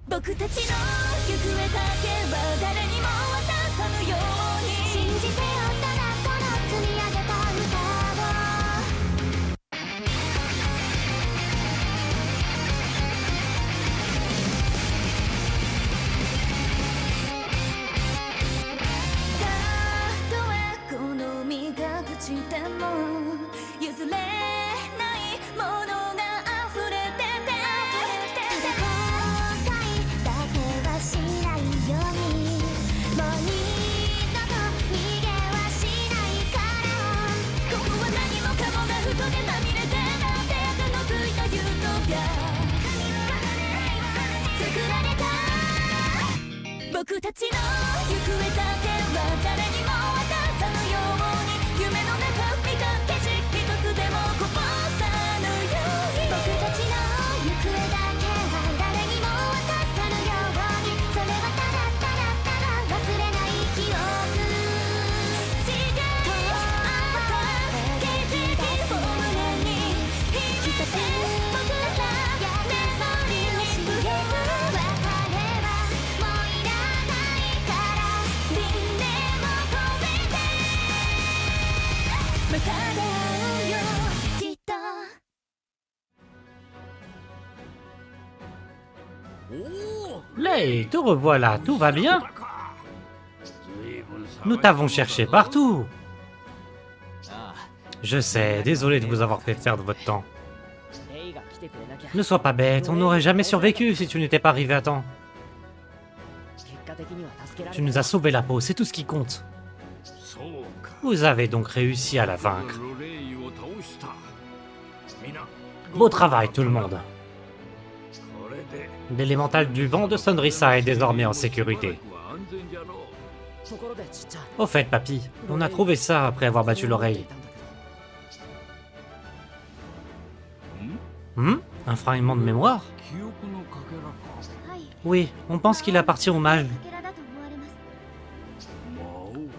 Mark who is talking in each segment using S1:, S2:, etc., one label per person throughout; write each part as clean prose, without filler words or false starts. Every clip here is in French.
S1: 僕たちの行方だけは誰にも渡さぬように信じてよただこの積み上げた歌をたとえ好みが朽ちても譲れないものが溢れててただ後悔だけはしないようにもう二度と逃げはしないからここは何もかもが嘘でまみれてなんて垢のついたユートピア作られた僕たちの行方だけは誰にも渡さぬように夢の中見た景色一つでもこぼさぬように僕たちの行方だけは誰にも渡さぬようにそれはただただただ忘れない記憶違いあった奇跡を胸に秘めて僕らメモリーに触れる別れはもういらないから輪廻も込めてまた出会うよきっと
S2: Lei, te revoilà, tout va bien? Nous t'avons cherché partout. Je sais, désolé de vous avoir fait perdre votre temps. Ne sois pas bête, on n'aurait jamais survécu si tu n'étais pas arrivé à temps. Tu nous as sauvé la peau, c'est tout ce qui compte. Vous avez donc réussi à la vaincre. Beau travail tout le monde. L'élémental du vent de Sunrisa est désormais en sécurité. Au fait, papy, on a trouvé ça après avoir battu l'oreille. Un fragment de mémoire? Oui, on pense qu'il appartient au mage.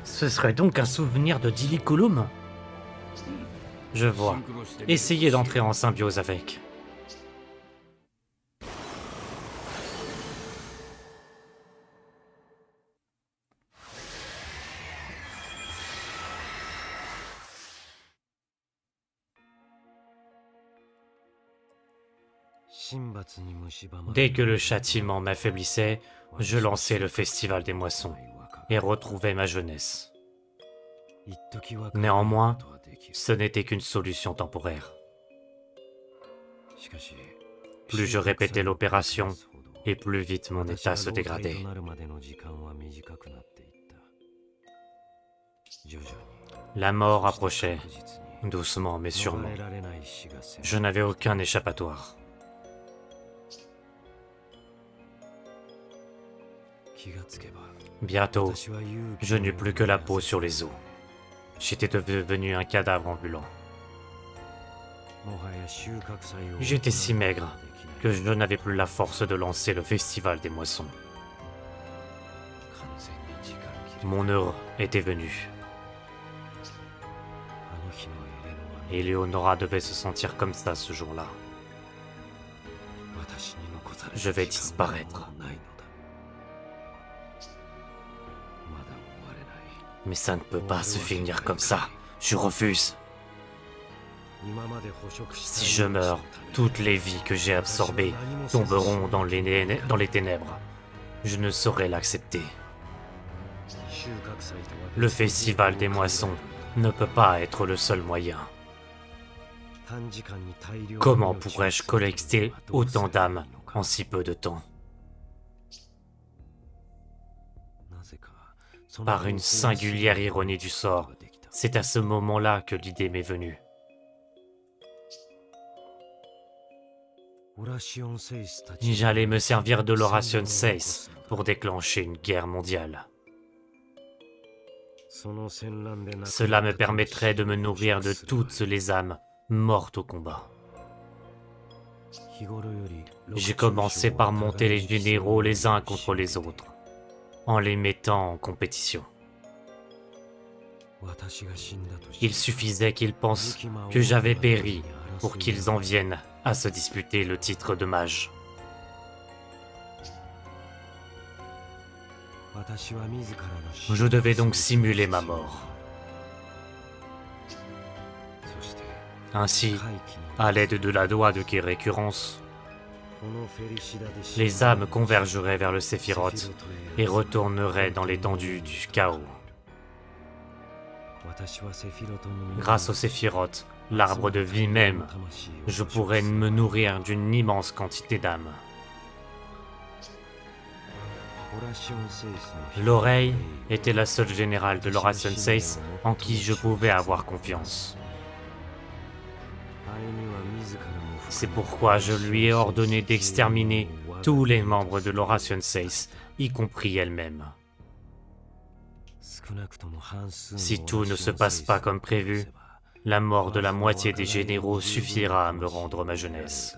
S2: Ce serait donc un souvenir de Diliculum? Je vois. Essayez d'entrer en symbiose avec. Dès que le châtiment m'affaiblissait, je lançais le festival des moissons et retrouvais ma jeunesse. Néanmoins, ce n'était qu'une solution temporaire. Plus je répétais l'opération, et plus vite mon état se dégradait. La mort approchait, doucement mais sûrement. Je n'avais aucun échappatoire. Bientôt, je n'eus plus que la peau sur les os. J'étais devenu un cadavre ambulant. J'étais si maigre que je n'avais plus la force de lancer le festival des moissons. Mon heure était venue. Eleonora devait se sentir comme ça ce jour-là. Je vais disparaître. Mais ça ne peut pas se finir comme ça. Je refuse. Si je meurs, toutes les vies que j'ai absorbées tomberont dans les ténèbres. Je ne saurais l'accepter. Le festival des moissons ne peut pas être le seul moyen. Comment pourrais-je collecter autant d'âmes en si peu de temps? Par une singulière ironie du sort, c'est à ce moment-là que l'idée m'est venue. J'allais me servir de l'Oration 6 pour déclencher une guerre mondiale. Cela me permettrait de me nourrir de toutes les âmes mortes au combat. J'ai commencé par monter les généraux les uns contre les autres, en les mettant en compétition. Il suffisait qu'ils pensent que j'avais péri pour qu'ils en viennent à se disputer le titre de mage. Je devais donc simuler ma mort. Ainsi, à l'aide de la loi de récurrence, les âmes convergeraient vers le Sephiroth et retourneraient dans l'étendue du chaos. Grâce au Sephiroth, l'arbre de vie même, je pourrais me nourrir d'une immense quantité d'âmes. L'oreille était la seule générale de Laura Sensei en qui je pouvais avoir confiance. C'est pourquoi je lui ai ordonné d'exterminer tous les membres de Laura Sensei, y compris elle-même. Si tout ne se passe pas comme prévu, la mort de la moitié des généraux suffira à me rendre ma jeunesse.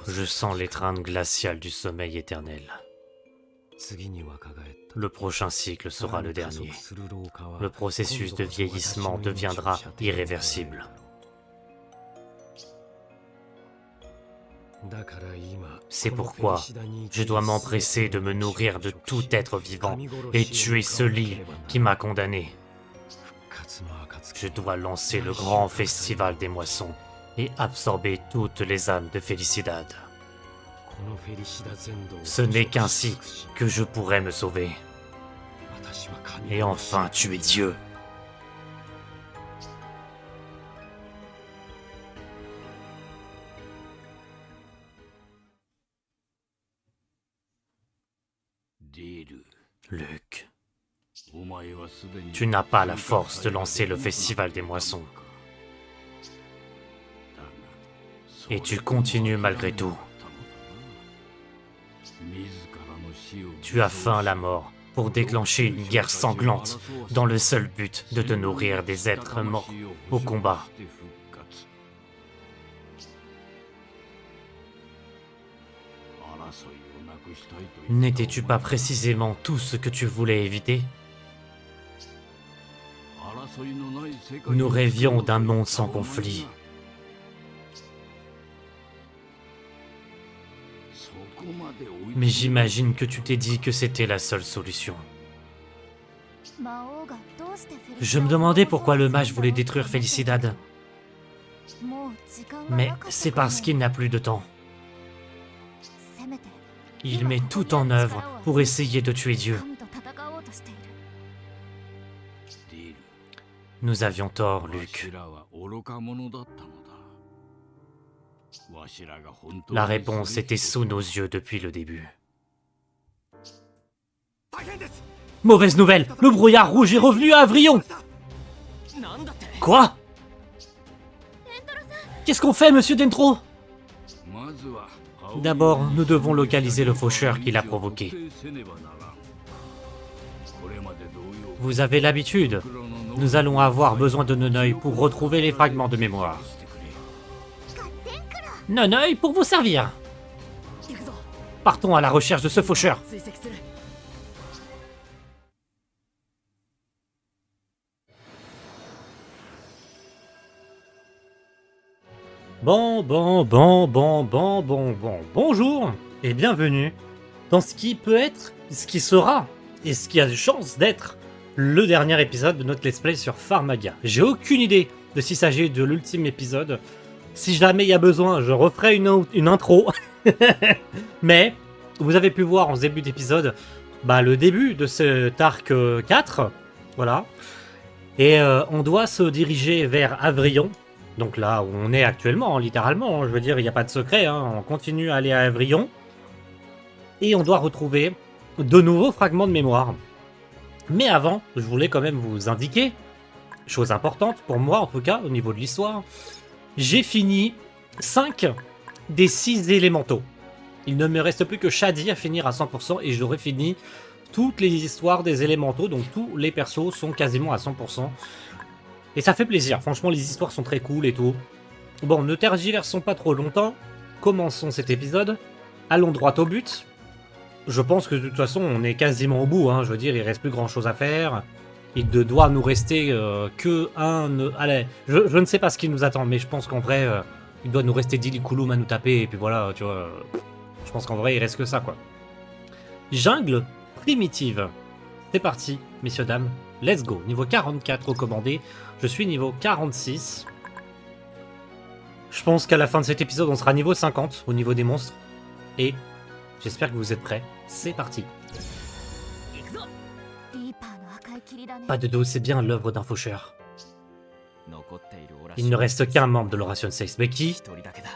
S2: Je sens l'étreinte glaciale du sommeil éternel. Le prochain cycle sera le dernier. Le processus de vieillissement deviendra irréversible. C'est pourquoi je dois m'empresser de me nourrir de tout être vivant et tuer celui qui m'a condamné. Je dois lancer le grand festival des moissons et absorber toutes les âmes de Felicidad. Ce n'est qu'ainsi que je pourrai me sauver. Et enfin tuer Dieu. Luke, tu n'as pas la force de lancer le festival des moissons. Et tu continues malgré tout. Tu as faim à la mort pour déclencher une guerre sanglante dans le seul but de te nourrir des êtres morts au combat. N'étais-tu pas précisément tout ce que tu voulais éviter? Nous rêvions d'un monde sans conflit. Mais j'imagine que tu t'es dit que c'était la seule solution. Je me demandais pourquoi le mage voulait détruire Felicidad. Mais c'est parce qu'il n'a plus de temps. Il met tout en œuvre pour essayer de tuer Dieu. Nous avions tort, Luke. La réponse était sous nos yeux depuis le début. Mauvaise nouvelle! Le brouillard rouge est revenu à Avrillon! Quoi? Qu'est-ce qu'on fait, monsieur Dentro? D'abord, nous devons localiser le faucheur qui l'a provoqué. Vous avez l'habitude. Nous allons avoir besoin de Noneuil pour retrouver les fragments de mémoire. Noneuil pour vous servir. Partons à la recherche de ce faucheur. Bonjour et bienvenue dans ce qui peut être, ce qui sera et ce qui a de chances d'être le dernier épisode de notre let's play sur Pharmagia. J'ai aucune idée de s'il s'agit de l'ultime épisode. Si jamais il y a besoin, je referai une intro. Mais vous avez pu voir en début d'épisode le début de cet arc 4. Voilà. Et on doit se diriger vers Avrillon. Donc là où on est actuellement, littéralement, je veux dire, il n'y a pas de secret, on continue à aller à Avrillon. Et on doit retrouver de nouveaux fragments de mémoire. Mais avant, je voulais quand même vous indiquer, chose importante pour moi en tout cas, au niveau de l'histoire, j'ai fini 5 des 6 élémentaux. Il ne me reste plus que Shadi à finir à 100% et j'aurai fini toutes les histoires des élémentaux, donc tous les persos sont quasiment à 100%. Et ça fait plaisir, franchement les histoires sont très cool et tout. Bon, ne tergiversons pas trop longtemps, commençons cet épisode, allons droit au but. Je pense que de toute façon on est quasiment au bout, je veux dire il reste plus grand chose à faire. Il ne doit nous rester que un... Allez, je ne sais pas ce qui nous attend, mais je pense qu'en vrai, il doit nous rester Diliculum à nous taper, et puis voilà, tu vois. Je pense qu'en vrai, il reste que ça, quoi. Jungle primitive. C'est parti, messieurs, dames. Let's go. Niveau 44 recommandé. Je suis niveau 46. Je pense qu'à la fin de cet épisode, on sera niveau 50 au niveau des monstres. Et j'espère que vous êtes prêts. C'est parti.
S1: 行くぞリーパーの赤い霧だね
S2: Pas de dos, c'est bien l'œuvre d'un faucheur.
S3: 残っているオラ
S2: Il ne reste qu'un membre de l'Oration 6. Mais qui
S3: 一人だけだ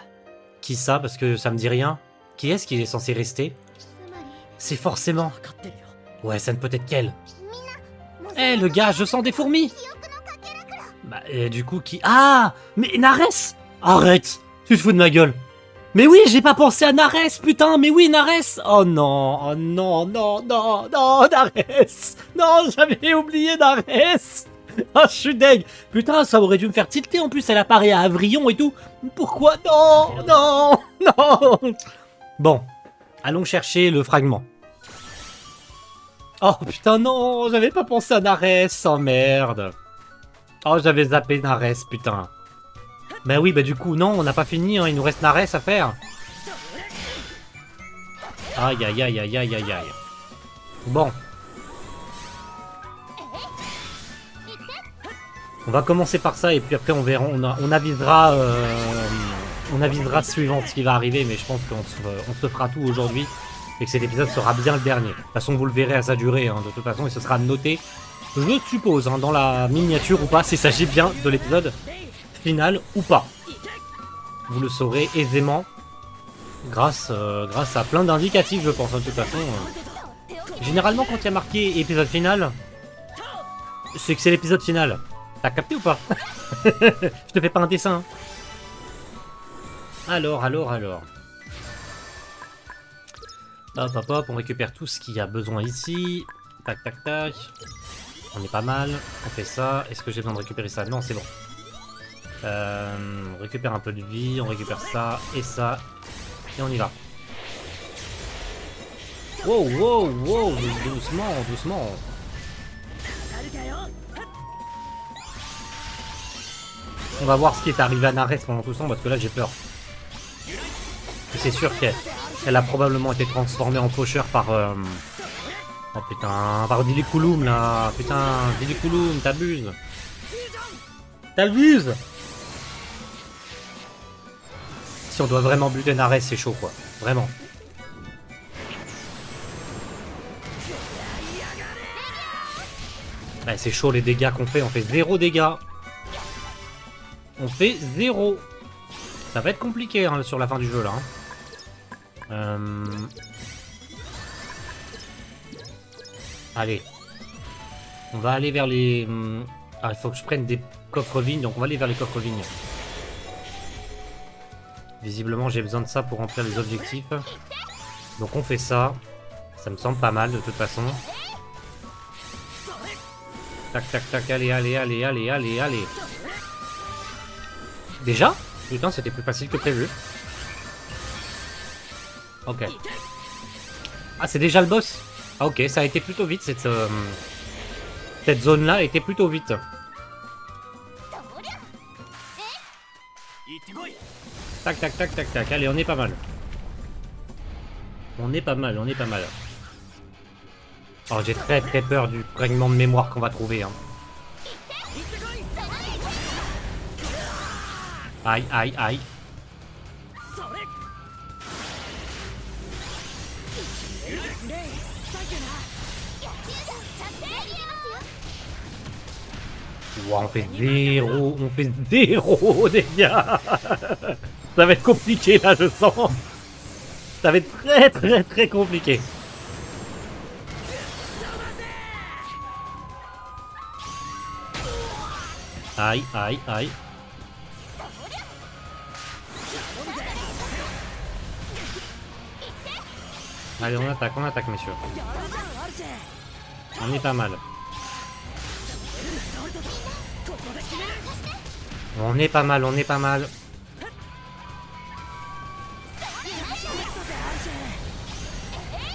S2: Qui ça? Parce que ça me dit rien. Qui est-ce qu'il est censé rester?
S1: つまり
S2: C'est forcément...
S3: 分かってるよ
S2: Ouais, ça ne peut être qu'elle.
S1: みんな
S2: Eh, le gars, je sens des fourmis.
S1: 記憶のかけらくら
S2: Bah, et du coup, qui... Ah! Mais Nares! Arrête! Tu te fous de ma gueule! Mais oui, j'ai pas pensé à Nares, putain! Mais oui, Nares! Oh non! Oh non, non, non, non, Nares! Non, j'avais oublié Nares! Ah, je suis deg! Putain, ça aurait dû me faire tilter, en plus, elle apparaît à Avrillon et tout! Pourquoi? Non! Non! Non! Bon, allons chercher le fragment. Oh putain, non! J'avais pas pensé à Nares! Oh merde! Oh, j'avais zappé Nares, putain. Bah oui, bah du coup, non, on n'a pas fini, hein, il nous reste Nares à faire. Aïe, aïe, aïe, aïe, aïe, aïe, aïe. Bon. On va commencer par ça, et puis après on verra, on avisera suivant ce qui va arriver, mais je pense qu'on se fera tout aujourd'hui, et que cet épisode sera bien le dernier. De toute façon, vous le verrez à sa durée, hein, de toute façon, et ce sera noté, je suppose, hein, dans la miniature ou pas, s'il s'agit bien de l'épisode final ou pas. Vous le saurez aisément grâce à plein d'indicatifs, je pense, hein, de toute façon. Généralement, quand il y a marqué épisode final, c'est que c'est l'épisode final. T'as capté ou pas? Je te fais pas un dessin. Alors. Hop, hop, hop, on récupère tout ce qu'il y a besoin ici. Tac, tac, tac. On est pas mal. On fait ça. Est-ce que j'ai besoin de récupérer ça? Non, c'est bon. On récupère un peu de vie. On récupère ça et ça. Et on y va. Wow, wow, wow. Doucement, doucement. On va voir ce qui est arrivé à Nares pendant tout ça, parce que là j'ai peur. C'est sûr qu'elle a probablement été transformée en faucheur par... Oh putain, par Diliculum là. Putain, Diliculum, t'abuses. T'abuses. Si on doit vraiment buter Nares, c'est chaud quoi. Vraiment. Ouais, c'est chaud les dégâts qu'on fait. On fait 0 dégâts. On fait 0. Ça va être compliqué hein, sur la fin du jeu là. Allez. On va aller vers les... Ah, il faut que je prenne des coffres-vignes, donc on va aller vers les coffres-vignes. Visiblement, j'ai besoin de ça pour remplir les objectifs. Donc on fait ça. Ça me semble pas mal de toute façon. Tac, tac, tac, allez, allez, allez, allez, allez, allez. Déjà? Putain, c'était plus facile que prévu. Ok. Ah, c'est déjà le boss? Ah, ok, ça a été plutôt vite, cette zone-là a été plutôt vite. Tac, tac, tac, tac, tac. Allez, on est pas mal. On est pas mal, on est pas mal. Oh, j'ai très très peur du fragment de mémoire qu'on va trouver. Hein. Aïe, aïe, aïe. Wow, on fait 0 dégâts. Ça va être compliqué là, je sens. Ça va être très très très compliqué. Aïe, aïe, aïe. Allez, on attaque, messieurs. On est pas mal. On est pas mal, on est pas mal.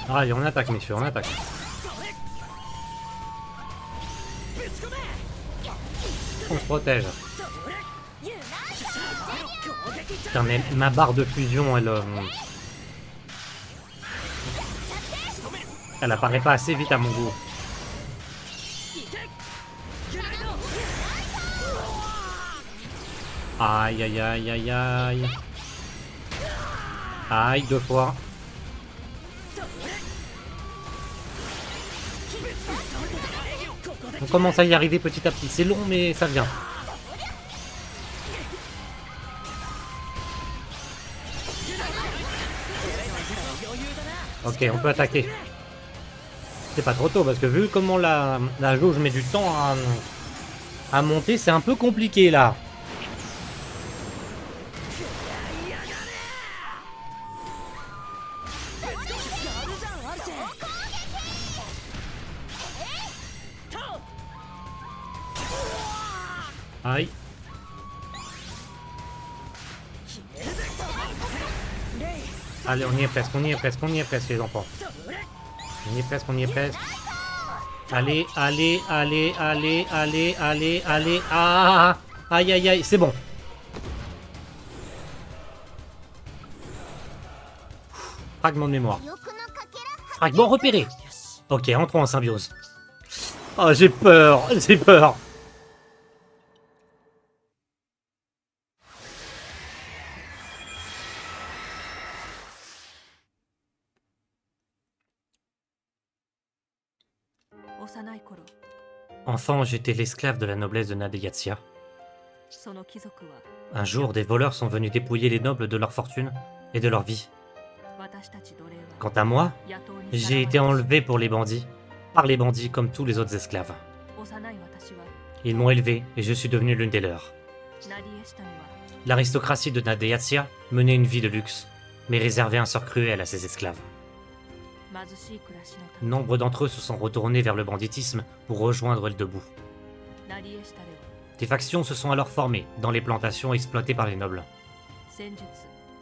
S2: Allez, on attaque, messieurs, on attaque. qu'on se protège. Putain, mais ma barre de fusion, elle apparaît pas assez vite à mon goût. Aïe, aïe, aïe, aïe, aïe. Aïe, 2 fois. On commence à y arriver petit à petit. C'est long, mais ça vient. Ok, on peut attaquer. C'est pas trop tôt, parce que vu comment la jauge met du temps à monter, c'est un peu compliqué, là. Aïe. Allez, on y est presque, on y est presque, on y est presque, les enfants. On y est presque, on y est presque. Allez, allez, allez, allez, allez, allez, allez. Ah! Aïe, aïe, aïe, c'est bon. Fragment de mémoire. Fragment repéré. Ok, entrons en symbiose. Oh, j'ai peur, j'ai peur. Enfant, j'étais l'esclave de la noblesse de Nadeyatsia. Un jour, des voleurs sont venus dépouiller les nobles de leur fortune et de leur vie. Quant à moi, j'ai été enlevé par les bandits comme tous les autres esclaves. Ils m'ont élevé et je suis devenu l'une des leurs. L'aristocratie de Nadeyatsia menait une vie de luxe, mais réservait un sort cruel à ses esclaves. Nombre d'entre eux se sont retournés vers le banditisme pour rejoindre le debout. Des factions se sont alors formées dans les plantations exploitées par les nobles.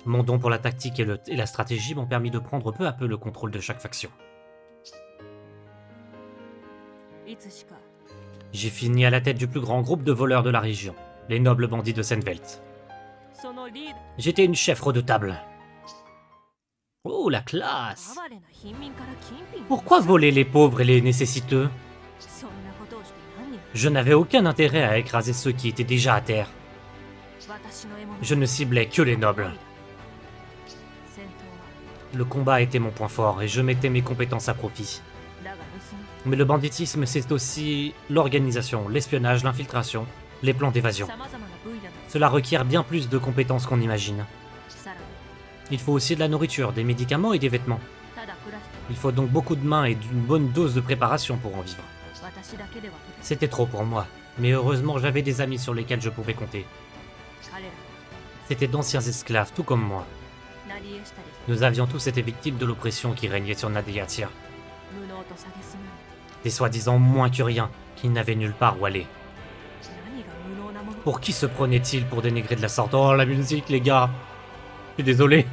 S2: Mon don pour la tactique et la stratégie m'ont permis de prendre peu à peu le contrôle de chaque faction. J'ai fini à la tête du plus grand groupe de voleurs de la région, les nobles bandits de Senvelt. J'étais une chef redoutable. Oh, la classe! Pourquoi voler les pauvres et les nécessiteux? Je n'avais aucun intérêt à écraser ceux qui étaient déjà à terre. Je ne ciblais que les nobles. Le combat était mon point fort et je mettais mes compétences à profit. Mais le banditisme, c'est aussi l'organisation, l'espionnage, l'infiltration, les plans d'évasion. Cela requiert bien plus de compétences qu'on imagine. Il faut aussi de la nourriture, des médicaments et des vêtements. Il faut donc beaucoup de mains et d'une bonne dose de préparation pour en vivre. C'était trop pour moi, mais heureusement j'avais des amis sur lesquels je pouvais compter. C'étaient d'anciens esclaves, tout comme moi. Nous avions tous été victimes de l'oppression qui régnait sur Nadeyatsia. Des soi-disant moins que rien, qui n'avaient nulle part où aller. Pour qui se prenait-il pour dénigrer de la sorte? Oh, la musique, les gars! Je suis désolé.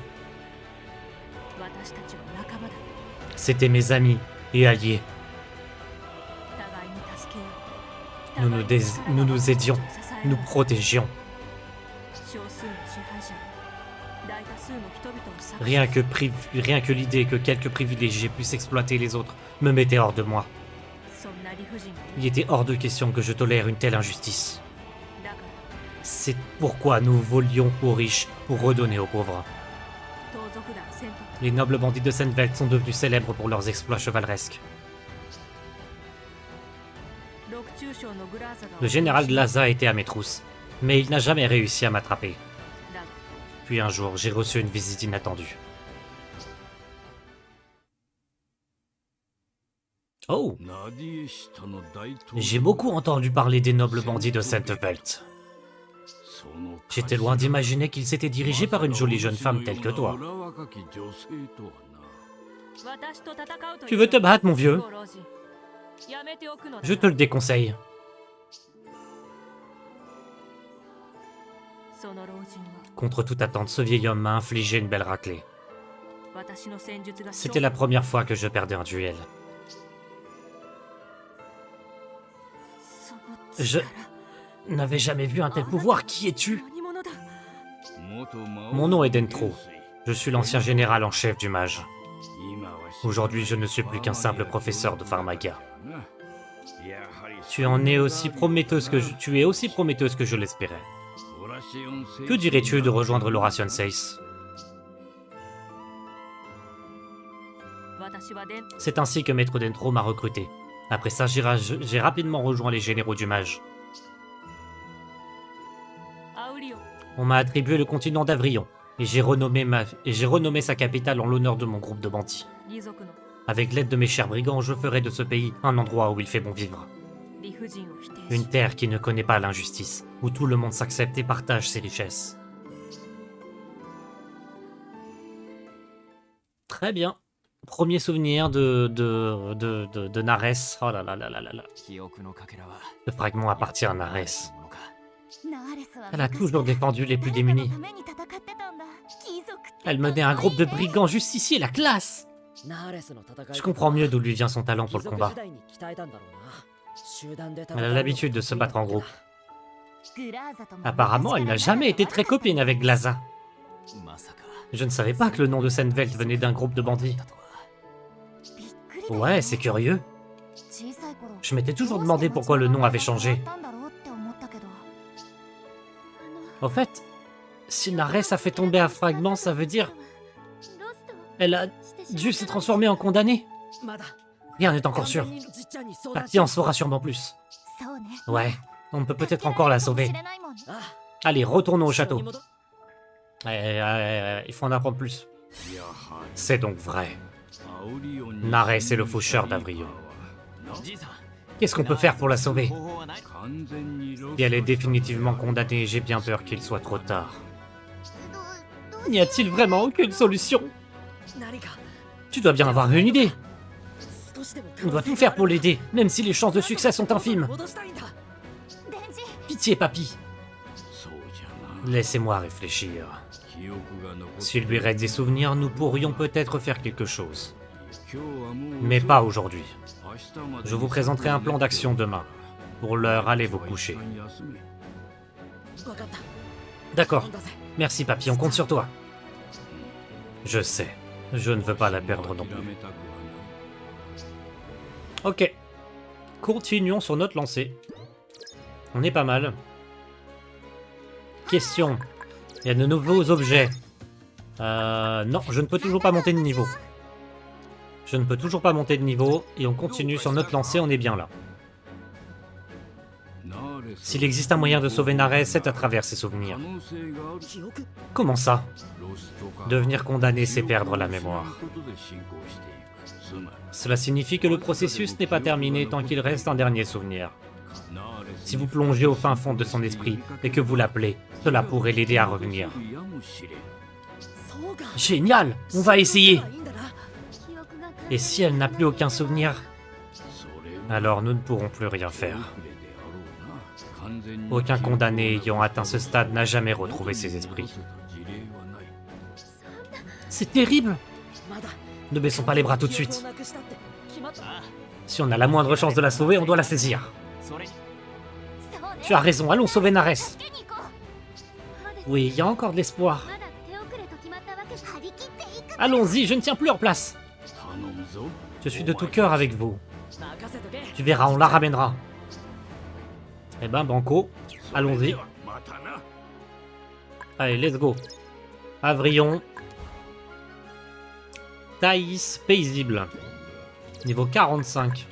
S2: C'étaient mes amis et alliés. Nous nous aidions, nous protégions. Rien que l'idée que quelques privilégiés puissent exploiter les autres me mettait hors de moi. Il était hors de question que je tolère une telle injustice. C'est pourquoi nous volions aux riches pour redonner aux pauvres. Les nobles bandits de Senvelt sont devenus célèbres pour leurs exploits chevaleresques. Le général Glaza était à mes trousses, mais il n'a jamais réussi à m'attraper. Puis un jour, j'ai reçu une visite inattendue. Oh! J'ai beaucoup entendu parler des nobles bandits de Senvelt. J'étais loin d'imaginer qu'ils s'étaient dirigés par une jolie jeune femme telle que toi. Tu veux te battre, mon vieux? Je te le déconseille. Contre toute attente, ce vieil homme m'a infligé une belle raclée. C'était la première fois que je perdais un duel. n'avais jamais vu un tel pouvoir. Qui es-tu? Mon nom est Dentro. Je suis l'ancien général en chef du mage. Aujourd'hui, je ne suis plus qu'un simple professeur de Pharmaga. Tu es aussi prometteuse que je l'espérais. Que dirais-tu de rejoindre l'Oration 6? C'est ainsi que Maître Dentro m'a recruté. Après ça, j'ai rapidement rejoint les généraux du mage. On m'a attribué le continent d'Avrion, et j'ai renommé sa capitale en l'honneur de mon groupe de bandits. Avec l'aide de mes chers brigands, je ferai de ce pays un endroit où il fait bon vivre. Une terre qui ne connaît pas l'injustice, où tout le monde s'accepte et partage ses richesses. Très bien. Premier souvenir de Nares. Oh là là là là là là. Le fragment appartient à Nares. Elle a toujours défendu les plus démunis. Elle menait un groupe de brigands justiciers, la classe! Je comprends mieux d'où lui vient son talent pour le combat. Elle a l'habitude de se battre en groupe. Apparemment, elle n'a jamais été très copine avec Glaza. Je ne savais pas que le nom de Senvelt venait d'un groupe de bandits. Ouais, c'est curieux. Je m'étais toujours demandé pourquoi le nom avait changé. En fait, si Nares a fait tomber un fragment, ça veut dire... Elle a dû se transformer en condamnée. Rien n'est encore sûr. Patty en saura sûrement plus. Ouais, on peut peut-être encore la sauver. Allez, retournons au château. Il faut en apprendre plus. C'est donc vrai. Nares est le faucheur d'Avrion. Qu'est-ce qu'on peut faire pour la sauver? Si elle est définitivement condamnée, j'ai bien peur qu'il soit trop tard. N'y a-t-il vraiment aucune solution? Tu dois bien avoir une idée. On doit tout faire pour l'aider, même si les chances de succès sont infimes. Pitié, papy. Laissez-moi réfléchir. S'il lui reste des souvenirs, nous pourrions peut-être faire quelque chose. Mais pas aujourd'hui. Je vous présenterai un plan d'action demain. Pour l'heure, allez vous coucher. D'accord. Merci, papy, on compte sur toi. Je sais. Je ne veux pas la perdre non plus. Ok. Continuons sur notre lancée. On est pas mal. Question. Il y a de nouveaux objets. Non, je ne peux toujours pas monter de niveau. Je ne peux toujours pas monter de niveau. Et on continue sur notre lancée, on est bien là. S'il existe un moyen de sauver Nares, c'est à travers ses souvenirs. Comment ça? Devenir condamné, c'est perdre la mémoire. Cela signifie que le processus n'est pas terminé tant qu'il reste un dernier souvenir. Si vous plongez au fin fond de son esprit et que vous l'appelez, cela pourrait l'aider à revenir. Génial! On va essayer! Et si elle n'a plus aucun souvenir? Alors nous ne pourrons plus rien faire. Aucun condamné ayant atteint ce stade n'a jamais retrouvé ses esprits. C'est terrible! Ne baissons pas les bras tout de suite. Si on a la moindre chance de la sauver, on doit la saisir. Tu as raison, allons sauver Nares. Oui, il y a encore de l'espoir. Allons-y, je ne tiens plus en place. Je suis de tout cœur avec vous. Tu verras, on la ramènera. Eh ben, banco. Allons-y. Allez, let's go. Avrion. Thaïs, paisible. Niveau 45.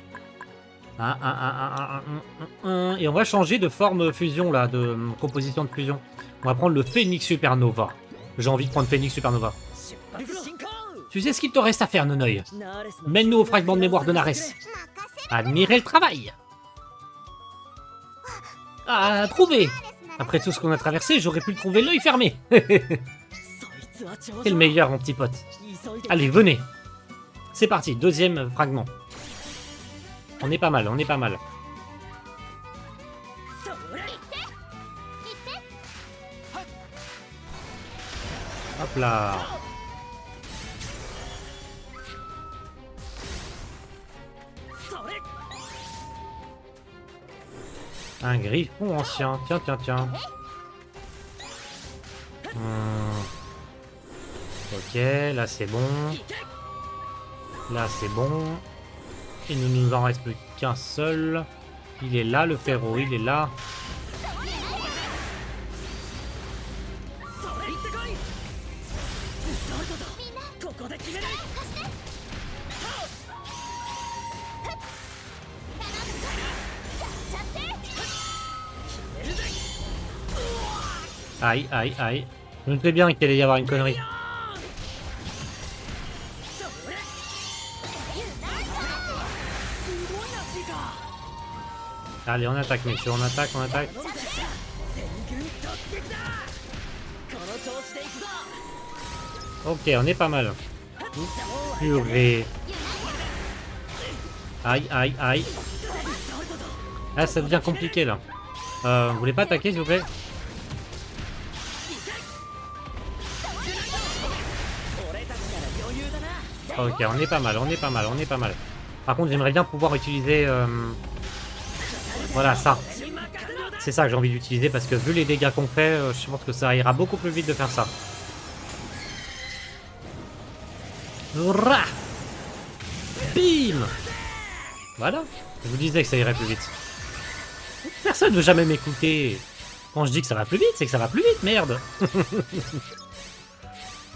S2: Et on va changer de forme fusion, là, de composition de fusion. On va prendre le Phénix Supernova. J'ai envie de prendre Phénix Supernova. Tu sais ce qu'il te reste à faire, Nonoï. Mène-nous au fragment de mémoire de Nares. Admirez le travail. Ah, trouvé. Après tout ce qu'on a traversé, j'aurais pu le trouver l'œil fermé. C'est le meilleur, mon petit pote. Allez, venez. C'est parti, deuxième fragment. On est pas mal, on est pas mal. Hop là. Un griffon ancien. Tiens, tiens, tiens. Ok, là c'est bon. Là c'est bon. Il ne nous en reste plus qu'un seul. Il est là, le ferro, il est là. Aïe, aïe, aïe. Je me sais bien qu'il allait y avoir une connerie. Allez, on attaque, messieurs, on attaque, on attaque. Ok, on est pas mal. Purée. Aïe, aïe, aïe. Ah, ça devient compliqué, là. Vous voulez pas attaquer, s'il vous plaît? Ok, on est pas mal, on est pas mal, on est pas mal. Par contre, j'aimerais bien pouvoir utiliser... Voilà, ça. C'est ça que j'ai envie d'utiliser parce que vu les dégâts qu'on fait, je pense que ça ira beaucoup plus vite de faire ça. Rah! Bim! Voilà. Je vous disais que ça irait plus vite. Personne ne veut jamais m'écouter. Quand je dis que ça va plus vite, c'est que ça va plus vite, merde.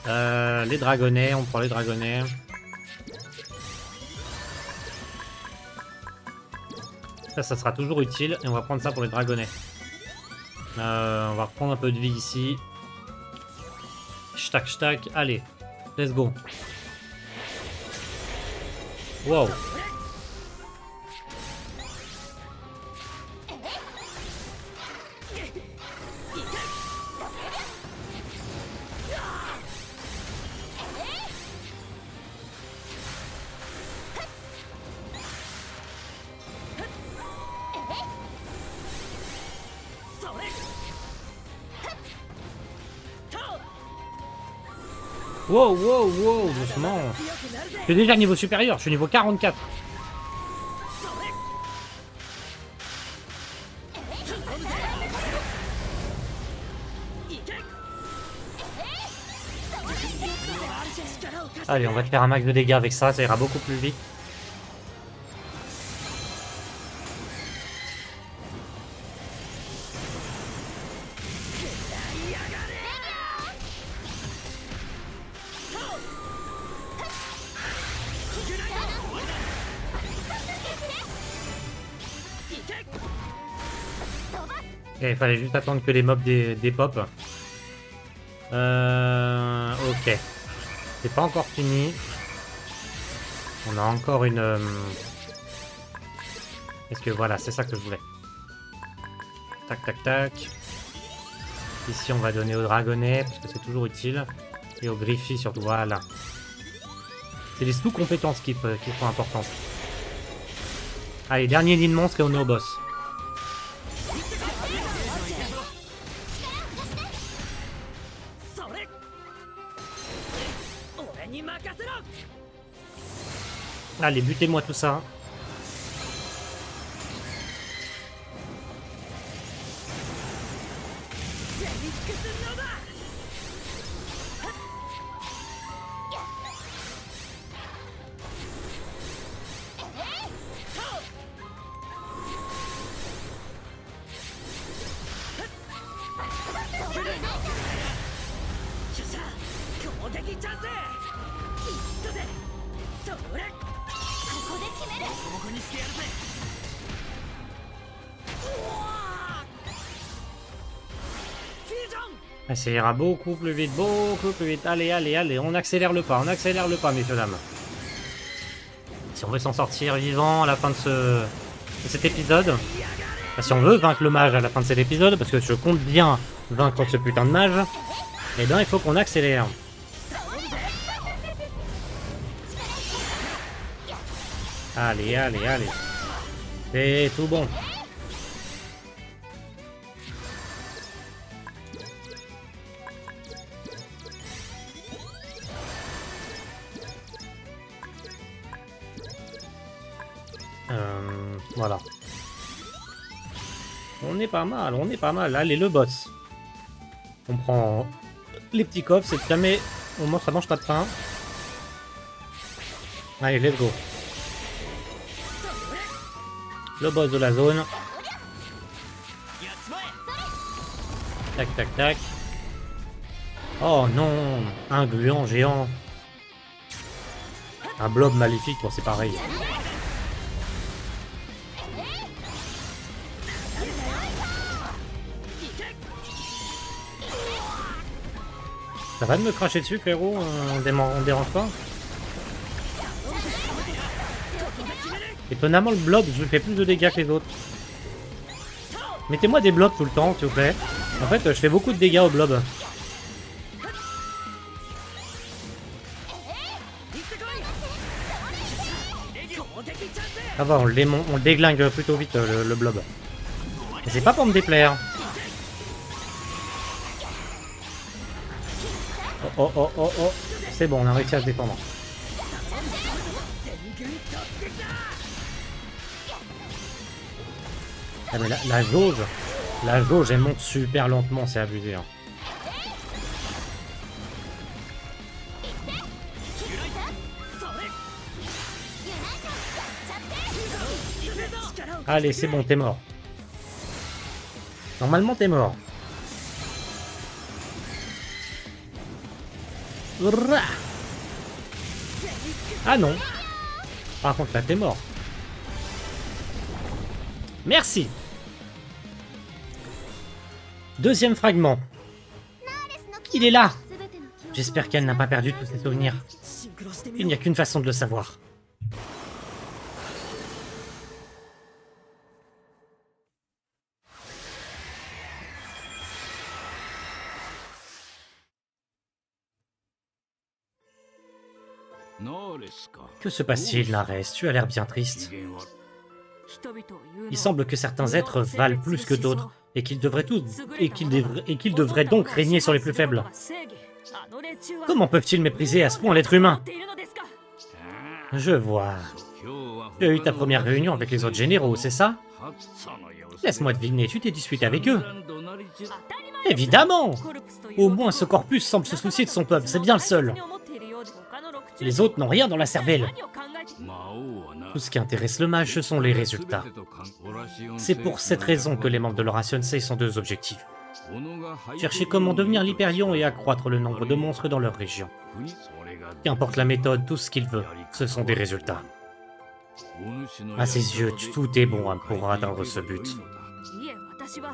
S2: Les dragonnets, on prend les dragonnets. Ça sera toujours utile. Et on va prendre ça pour les dragonnets. On va reprendre un peu de vie ici. Shtack, shtack. Allez, let's go. Wow. Wow, wow, wow, doucement. Je suis déjà niveau supérieur, je suis niveau 44. Allez, on va te faire un max de dégâts avec ça, ça ira beaucoup plus vite. Et il fallait juste attendre que les mobs des pop. Ok. C'est pas encore fini. On a encore une... Est-ce que voilà, c'est ça que je voulais. Tac, tac, tac. Ici, on va donner au dragonnet, parce que c'est toujours utile. Et au griffi, surtout. Voilà. C'est les sous-compétences qui sont importantes. Allez, dernier nid de monstre et on est au boss. Allez, butez-moi tout ça. Ça ira beaucoup plus vite, beaucoup plus vite. Allez, allez, allez, on accélère le pas, messieurs, dames. Si on veut s'en sortir vivant à la fin de cet épisode, enfin, si on veut vaincre le mage à la fin de cet épisode, parce que je compte bien vaincre ce putain de mage, eh bien il faut qu'on accélère. Allez, allez, allez. C'est tout bon. Voilà. On est pas mal, on est pas mal. Allez, le boss. On prend les petits coffres, c'est jamais... ça mange pas de pain. Allez, let's go. Le boss de la zone. Tac, tac, tac. Oh non, un gluant géant. Un blob maléfique, bon c'est pareil. Ça va de me cracher dessus, frérot? On dérange pas? Étonnamment, le blob, je lui fais plus de dégâts que les autres. Mettez-moi des blobs tout le temps, s'il vous plaît. En fait, je fais beaucoup de dégâts aux blobs. Ça va, on le déglingue plutôt vite, le blob. Mais c'est pas pour me déplaire. Oh, oh, oh, oh, oh. C'est bon, on a réussi à se défendre. Ah mais la jauge elle monte super lentement, c'est abusé. Hein. Allez, c'est bon, t'es mort. Normalement, t'es mort. Ah non. Par contre, là, t'es mort. Merci. Deuxième fragment. Il est là. J'espère qu'elle n'a pas perdu tous ses souvenirs. Il n'y a qu'une façon de le savoir. Que se passe-t-il, Nares? Tu as l'air bien triste. Il semble que certains êtres valent plus que d'autres, et qu'ils devraient donc régner sur les plus faibles. Comment peuvent-ils mépriser à ce point l'être humain? Je vois. Tu as eu ta première réunion avec les autres généraux, c'est ça? Laisse-moi deviner, tu t'es disputé avec eux. Évidemment! Au moins ce corpus semble se soucier de son peuple, c'est bien le seul. Les autres n'ont rien dans la cervelle. Tout ce qui intéresse le mage, ce sont les résultats. C'est pour cette raison que les membres de l'Oration Sei sont deux objectifs. Chercher comment devenir l'Hyperion et accroître le nombre de monstres dans leur région. Qu'importe la méthode, tout ce qu'il veut, ce sont des résultats. À ses yeux, tout est bon pour atteindre ce but.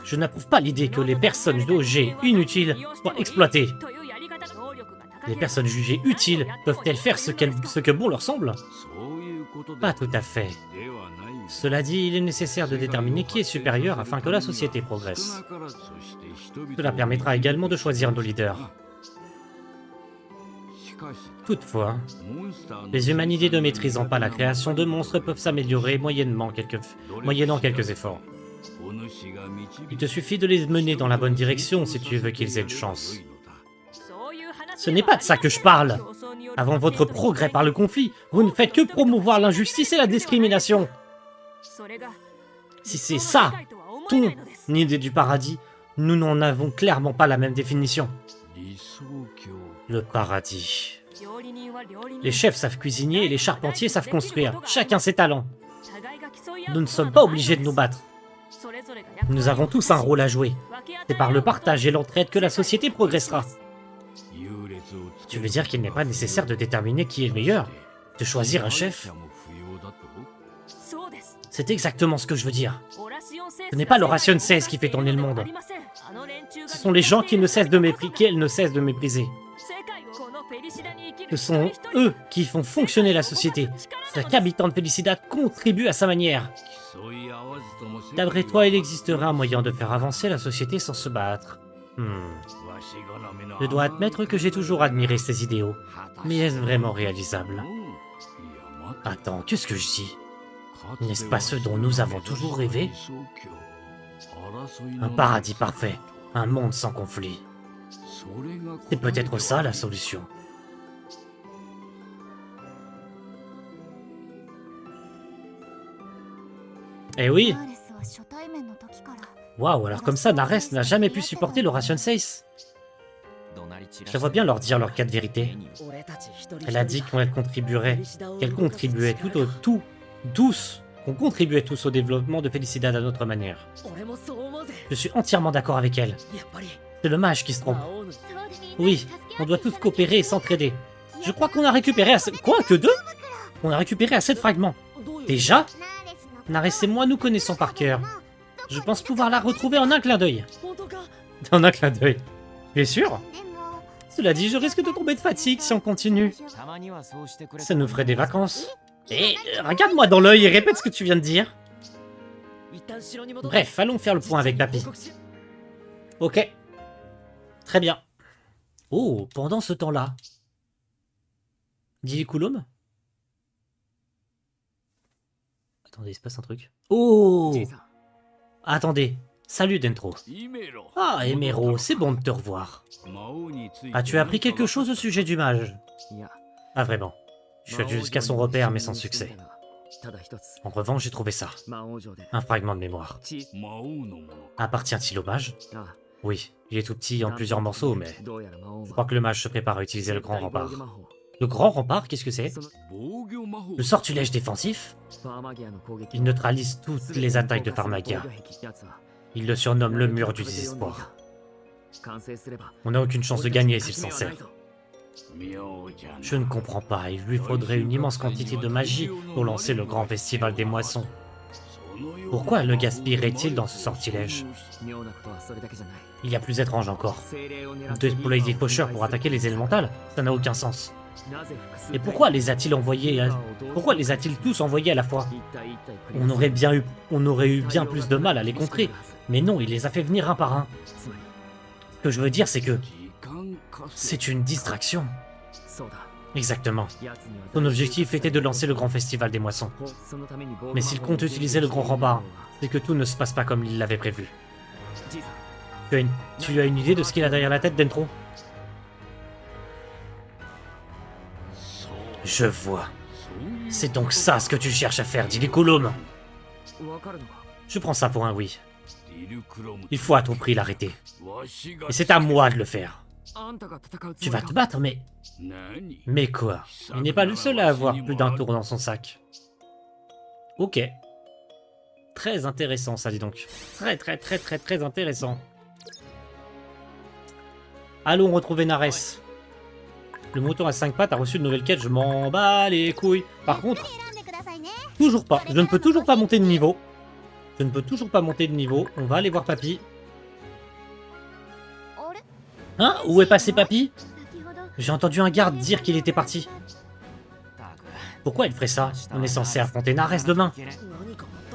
S2: Je n'approuve pas l'idée que les personnes jugées inutiles soient exploitées. Les personnes jugées utiles peuvent-elles faire ce que bon leur semble? Pas tout à fait. Cela dit, il est nécessaire de déterminer qui est supérieur afin que la société progresse. Cela permettra également de choisir nos leaders. Toutefois, les humanidés ne maîtrisant pas la création de monstres peuvent s'améliorer moyennant quelques efforts. Il te suffit de les mener dans la bonne direction si tu veux qu'ils aient une chance. Ce n'est pas de ça que je parle. Avant votre progrès par le conflit, vous ne faites que promouvoir l'injustice et la discrimination. Si c'est ça, ton idée du paradis, nous n'en avons clairement pas la même définition. Le paradis. Les chefs savent cuisiner et les charpentiers savent construire. Chacun ses talents. Nous ne sommes pas obligés de nous battre. Nous avons tous un rôle à jouer. C'est par le partage et l'entraide que la société progressera. Tu veux dire qu'il n'est pas nécessaire de déterminer qui est le meilleur? De choisir un chef? C'est exactement ce que je veux dire. Ce n'est pas l'Oration Sei qui fait tourner le monde. Ce sont les gens qui ne cessent de mépriser. Ce sont eux qui font fonctionner la société. Chaque habitant de Felicidad contribue à sa manière. D'après toi, il existerait un moyen de faire avancer la société sans se battre. Je dois admettre que j'ai toujours admiré ces idéaux. Mais est-ce vraiment réalisable? Attends, qu'est-ce que je dis? N'est-ce pas ce dont nous avons toujours rêvé? Un paradis parfait, un monde sans conflit. C'est peut-être ça la solution. Eh oui, Waouh, alors comme ça, Nares n'a jamais pu supporter le Ration 6. Je la vois bien leur dire leurs 4 vérités. Elle a dit qu'on contribuait qu'on contribuait tous au développement de Felicidad à notre manière. Je suis entièrement d'accord avec elle. C'est le mage qui se trompe. Oui, on doit tous coopérer et s'entraider. Je crois qu'on a récupéré assez... Quoi, que 2? On a récupéré assez de fragments. Déjà? Nares et moi nous connaissons par cœur. Je pense pouvoir la retrouver en un clin d'œil. En un clin d'œil. Tu es sûr? Cela dit, je risque de tomber de fatigue si on continue. Ça nous ferait des vacances. Et regarde-moi dans l'œil et répète ce que tu viens de dire. Bref, allons faire le point avec Papy. Ok. Très bien. Oh, pendant ce temps-là... Diliculum? Attendez, il se passe un truc. Oh! Attendez. Salut Dentro. Ah, Emero, c'est bon de te revoir. As-tu appris quelque chose au sujet du mage? Ah, vraiment. Je suis allé jusqu'à son repère, mais sans succès. En revanche, j'ai trouvé ça. Un fragment de mémoire. Appartient-il au mage? Oui, il est tout petit en plusieurs morceaux, mais... Je crois que le mage se prépare à utiliser le grand rempart. Le grand rempart, qu'est-ce que c'est? Le sortilège défensif? Il neutralise toutes les attaques de Pharmagia. Il le surnomme le mur du désespoir. On n'a aucune chance de gagner s'il s'en sert. Je ne comprends pas, il lui faudrait une immense quantité de magie pour lancer le grand festival des moissons. Pourquoi le gaspillerait-il dans ce sortilège? Il y a plus étrange encore. Déployer des faucheurs pour attaquer les élémentales, ça n'a aucun sens. Et pourquoi les a-t-il tous envoyés à la fois? On aurait eu bien plus de mal à les contrer, mais non, il les a fait venir un par un. Ce que je veux dire, c'est que... c'est une distraction. Exactement. Son objectif était de lancer le grand festival des moissons. Mais s'il compte utiliser le grand rempart, c'est que tout ne se passe pas comme il l'avait prévu. Tu as une idée de ce qu'il a derrière la tête, Dentro? Je vois. C'est donc ça ce que tu cherches à faire, Diliculum. Je prends ça pour un oui. Il faut à tout prix l'arrêter. Et c'est à moi de le faire. Tu vas te battre, mais... Mais quoi? Il n'est pas le seul à avoir plus d'un tour dans son sac. Ok. Très intéressant, ça, dis donc. Très intéressant. Allons retrouver Nares. Le mouton à 5 pattes a reçu une nouvelle quête, je m'en bats les couilles. Par contre, toujours pas. Je ne peux toujours pas monter de niveau. On va aller voir Papy. Hein? Où est passé Papy? J'ai entendu un garde dire qu'il était parti. Pourquoi il ferait ça? On est censé affronter Nares demain.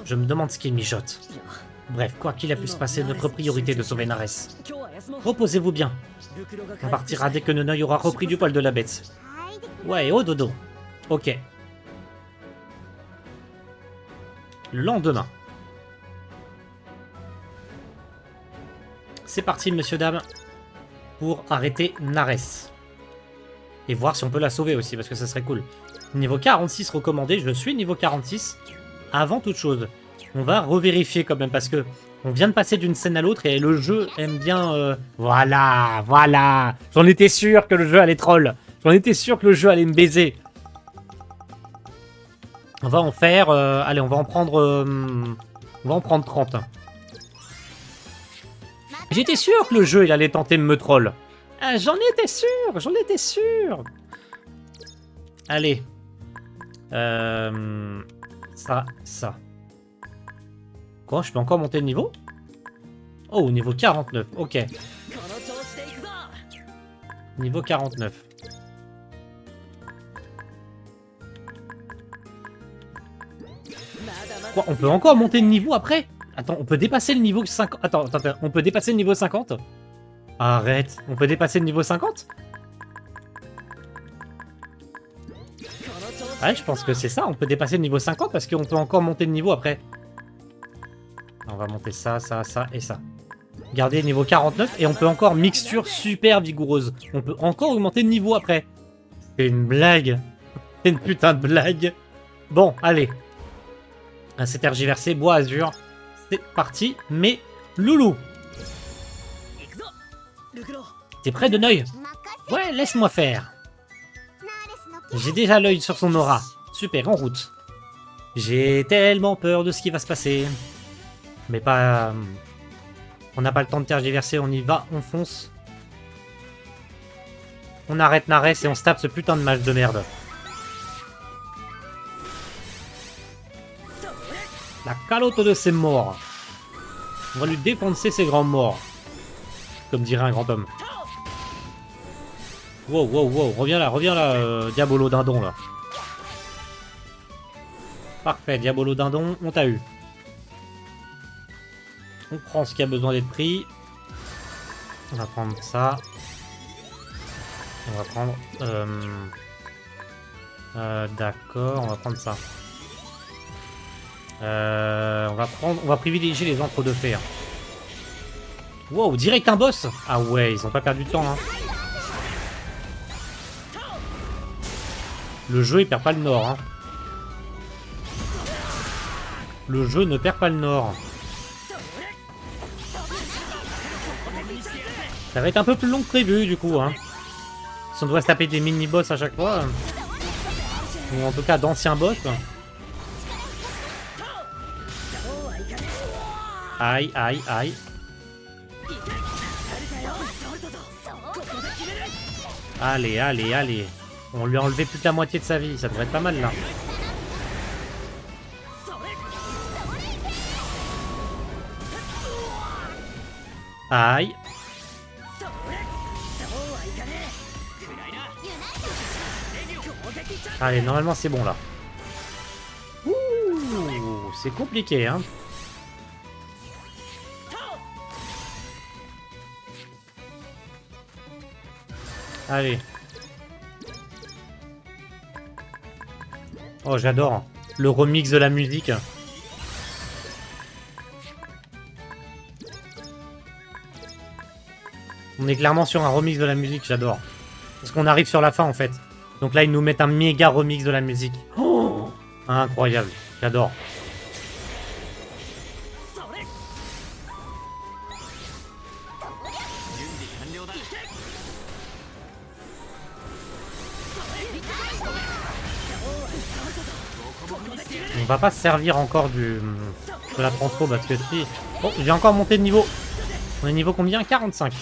S2: Je me demande ce qu'il mijote. Bref, quoi qu'il a pu se passer, notre priorité est de sauver Nares. Reposez-vous bien. On partira dès que Neneuil aura repris du poil de la bête. Ouais, oh dodo. Ok. Le lendemain. C'est parti, messieurs, dames, pour arrêter Nares. Et voir si on peut la sauver aussi, parce que ça serait cool. Niveau 46 recommandé, je suis niveau 46. Avant toute chose, on va revérifier quand même, parce que on vient de passer d'une scène à l'autre et le jeu aime bien... Voilà. J'en étais sûr que le jeu allait troll. J'en étais sûr que le jeu allait me baiser. On va en faire... allez, on va en prendre 30. J'étais sûr que le jeu, il allait tenter de me troll. Ah, j'en étais sûr. Allez. Ça. Quoi, je peux encore monter de niveau? Oh, niveau 49, ok. Niveau 49. Quoi, on peut encore monter de niveau après? Attends, on peut dépasser le niveau 50... Attends, on peut dépasser le niveau 50? Arrête, on peut dépasser le niveau 50? Ouais, je pense que c'est ça, on peut dépasser le niveau 50 parce qu'on peut encore monter de niveau après. On va monter ça et ça. Regardez, niveau 49, et on peut encore mixture super vigoureuse. On peut encore augmenter de niveau après. C'est une blague. C'est une putain de blague. Bon, allez. C'est tergiversé, bois azur. C'est parti, mais Loulou. T'es près de Neuil? Ouais, laisse-moi faire. J'ai déjà l'œil sur son aura. Super, en route. J'ai tellement peur de ce qui va se passer. Mais pas... On n'a pas le temps de tergiverser, on y va, on fonce. On arrête Nares et on se tape ce putain de match de merde. La calotte de ses morts. On va lui défoncer ses grands morts. Comme dirait un grand homme. Wow, wow, wow. Reviens là, Diabolo Dindon, là. Parfait, Diabolo Dindon, on t'a eu. On prend ce qui a besoin d'être pris. On va prendre ça. On va prendre... d'accord, on va prendre ça. On va privilégier les encres de fer. Wow, direct un boss. Ah ouais, ils ont pas perdu de temps, hein. Le jeu, il perd pas le nord, hein. Le jeu ne perd pas le nord. Ça va être un peu plus long que prévu, du coup, hein. Si on doit se taper des mini-boss à chaque fois, ou en tout cas d'anciens boss. Aïe, aïe, aïe. Allez, allez, allez. On lui a enlevé plus de la moitié de sa vie, ça devrait être pas mal, là. Aïe. Allez, normalement c'est bon là. Ouh, c'est compliqué, hein. Allez. Oh, j'adore le remix de la musique. On est clairement sur un remix de la musique, j'adore. Parce qu'on arrive sur la fin en fait. Donc là, ils nous mettent un méga remix de la musique. Oh, incroyable, j'adore. On va pas se servir encore de la transfo parce que si... Oh, j'ai encore monté de niveau. On est niveau combien? 45.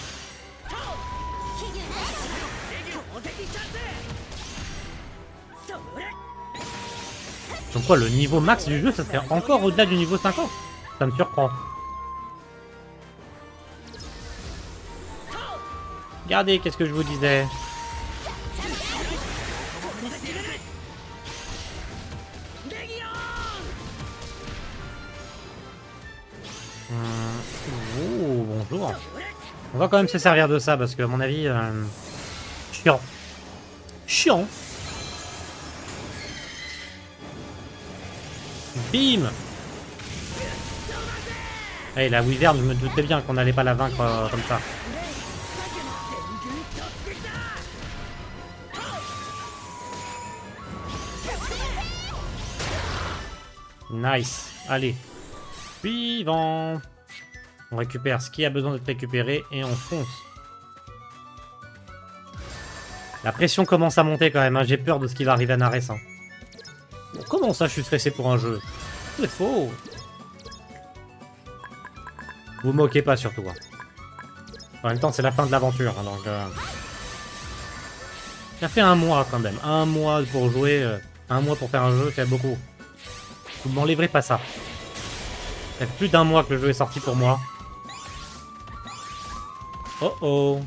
S2: Donc quoi, le niveau max du jeu, ça serait encore au-delà du niveau 50? Ça me surprend. Regardez, qu'est-ce que je vous disais. Oh, bonjour. On va quand même se servir de ça parce que à mon avis... chiant. Chiant. Bim. Hey, la Wyvern, je me doutais bien qu'on n'allait pas la vaincre comme ça. Nice. Allez. Suivant. On récupère ce qui a besoin d'être récupéré et on fonce. La pression commence à monter quand même, hein. J'ai peur de ce qui va arriver à Nares. Hein. Bon, comment ça, je suis stressé pour un jeu? C'est faux. Vous moquez pas surtout. Hein. En même temps, c'est la fin de l'aventure, hein, donc... Ça fait un mois quand même. Un mois pour jouer, un mois pour faire un jeu, c'est beaucoup. Vous m'enlèverez pas ça. Ça fait plus d'un mois que le jeu est sorti pour moi. Oh oh.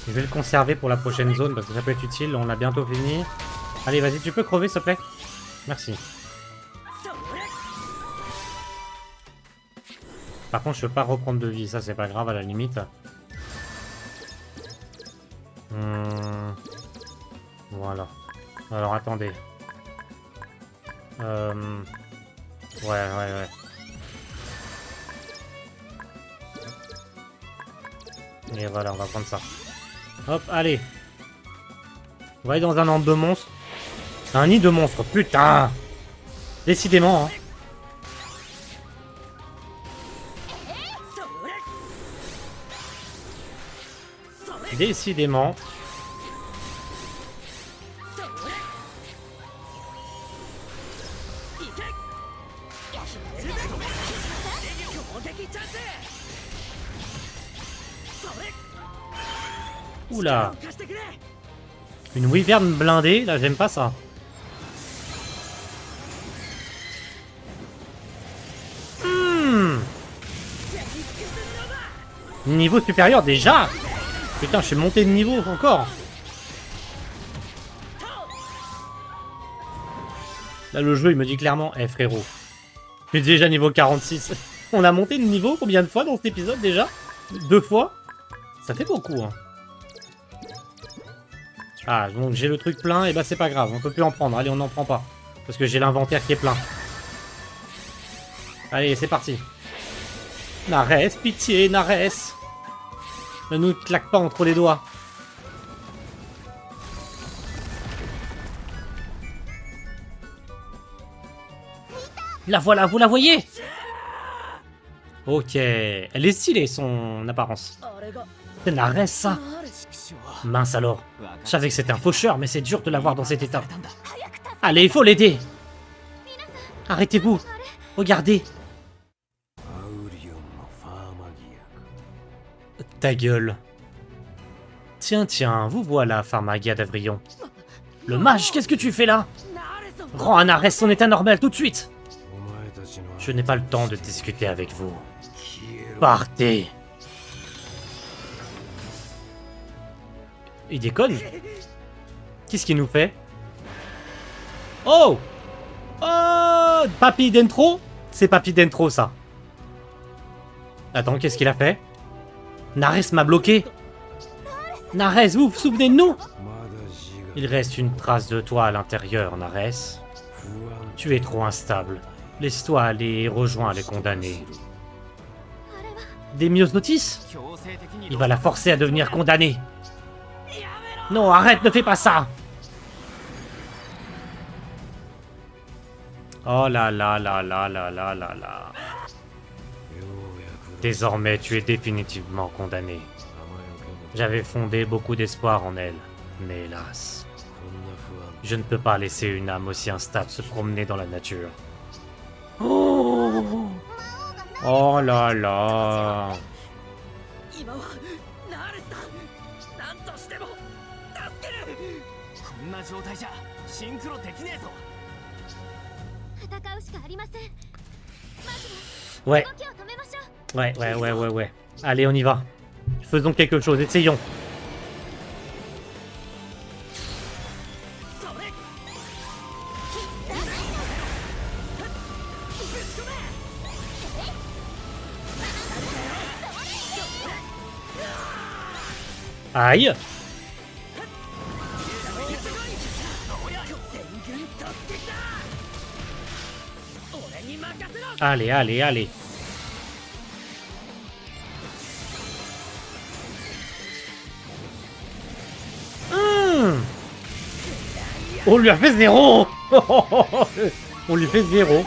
S2: Je vais le conserver pour la prochaine zone parce que ça peut être utile. On a bientôt fini. Allez, vas-y, tu peux crever s'il te plaît? Merci. Par contre, je peux pas reprendre de vie. Ça, c'est pas grave à la limite. Voilà. Alors attendez. Ouais. Et voilà, on va prendre ça. Hop, allez. On va aller dans un ordre de monstre. Un nid de monstres, putain. Décidément, hein. Décidément. Oula. Une wyvern blindée, là j'aime pas ça. Niveau supérieur déjà. Putain, je suis monté de niveau encore. Là le jeu il me dit clairement, eh frérot, je suis déjà niveau 46. On a monté de niveau combien de fois dans cet épisode déjà? 2 fois. Ça fait beaucoup hein. Ah, donc j'ai le truc plein, et bah c'est pas grave, on peut plus en prendre. Allez, on n'en prend pas. Parce que j'ai l'inventaire qui est plein. Allez, c'est parti. Nares, pitié, Nares. Ne nous claque pas entre les doigts. La voilà, vous la voyez? Ok, elle est stylée son apparence. C'est Nares ça? Mince alors. Je savais que c'était un faucheur, mais c'est dur de l'avoir dans cet état. Allez, il faut l'aider. Arrêtez-vous. Regardez. Ta gueule. Tiens, vous voilà, Pharmagia d'Avrion. Le mage, qu'est-ce que tu fais là? Rends à Nares son état normal tout de suite. Je n'ai pas le temps de discuter avec vous. Partez. Il déconne. Qu'est-ce qu'il nous fait? Oh! Oh! Papy Dentro? C'est Papy Dentro, ça. Attends, qu'est-ce qu'il a fait? Nares m'a bloqué. Nares, vous vous souvenez de nous? Il reste une trace de toi à l'intérieur, Nares. Tu es trop instable. Laisse-toi aller et rejoins les condamnés. Des Myosotis? Il va la forcer à devenir condamnée. Non, arrête, ne fais pas ça! Oh là là là là là là là là. Désormais, tu es définitivement condamné. J'avais fondé beaucoup d'espoir en elle, mais hélas. Je ne peux pas laisser une âme aussi instable se promener dans la nature. Oh, oh là là. Ouais. Ouais. Allez, on y va. Faisons quelque chose, essayons. Aïe. Allez. On lui a fait 0. On lui fait 0.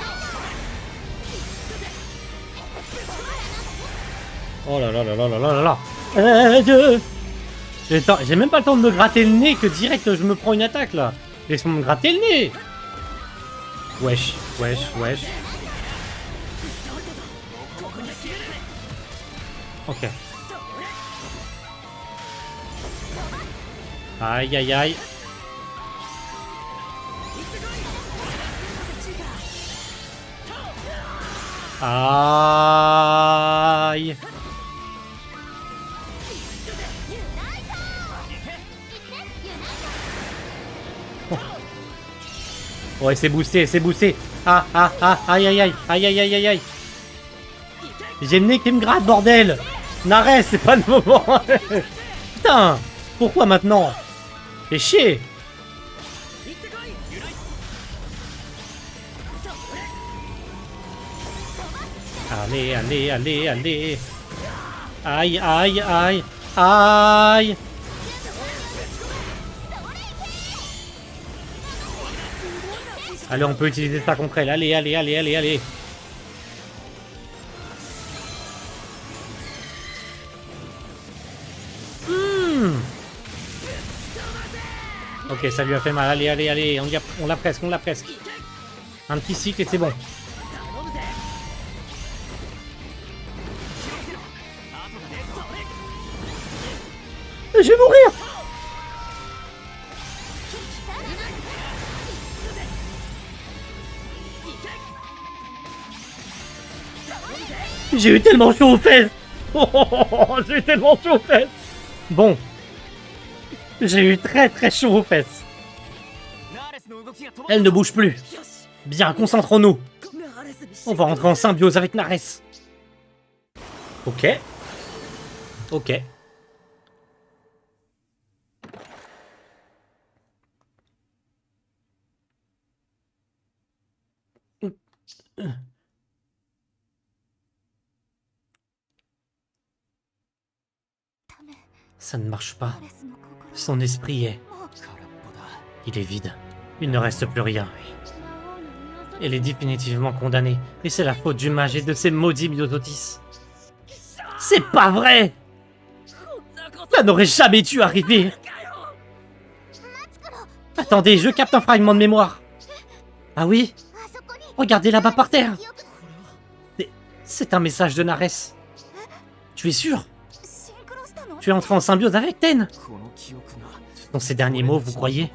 S2: Oh là là. J'ai même pas le temps de me gratter le nez que direct je me prends une attaque là. Laisse-moi me gratter le nez. Wesh. Ok. Aïe. Aïe. Ouais, c'est boosté. Aïe. J'ai le nez qui me gratte, bordel. Nares, c'est pas le moment. Putain. Pourquoi maintenant? Fais chier. Allez, allez, allez, allez. Aïe, aïe, aïe, aïe. Allez, on peut utiliser ça contre elle. Allez, allez, allez, allez, allez. Ok, ça lui a fait mal. Allez, allez, allez. On l'a presque, on l'a presque. Un petit cycle et c'est bon. Je vais mourir. J'ai eu tellement chaud aux fesses. Oh, j'ai eu tellement chaud aux fesses. Bon. J'ai eu très très chaud aux fesses. Elle ne bouge plus. Bien, concentrons-nous. On va rentrer en symbiose avec Nares. Ok. Ok. Ça ne marche pas. Son esprit est... Il est vide. Il ne reste plus rien. Elle est définitivement condamnée. Et c'est la faute du mage et de ces maudits Myosotis. C'est pas vrai! Ça n'aurait jamais dû arriver! Attendez, je capte un fragment de mémoire. Ah oui? Regardez là-bas par terre. C'est un message de Nares. Tu es sûr? Tu es entré en symbiose avec Ten? Dans ces derniers mots, vous croyez?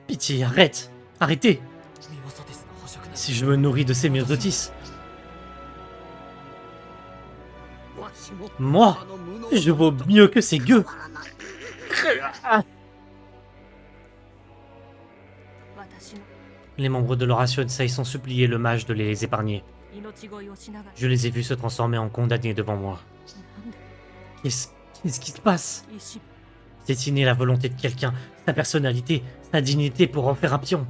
S2: Pitié, arrête! Arrêtez! Si je me nourris de ces Myosotis... Moi, je vaux mieux que ces gueux. Les membres de l'Horatio Tensei sont suppliés le mage de les épargner. Je les ai vus se transformer en condamnés devant moi. Qu'est-ce qui se passe? Dessiner la volonté de quelqu'un, sa personnalité, sa dignité pour en faire un pion.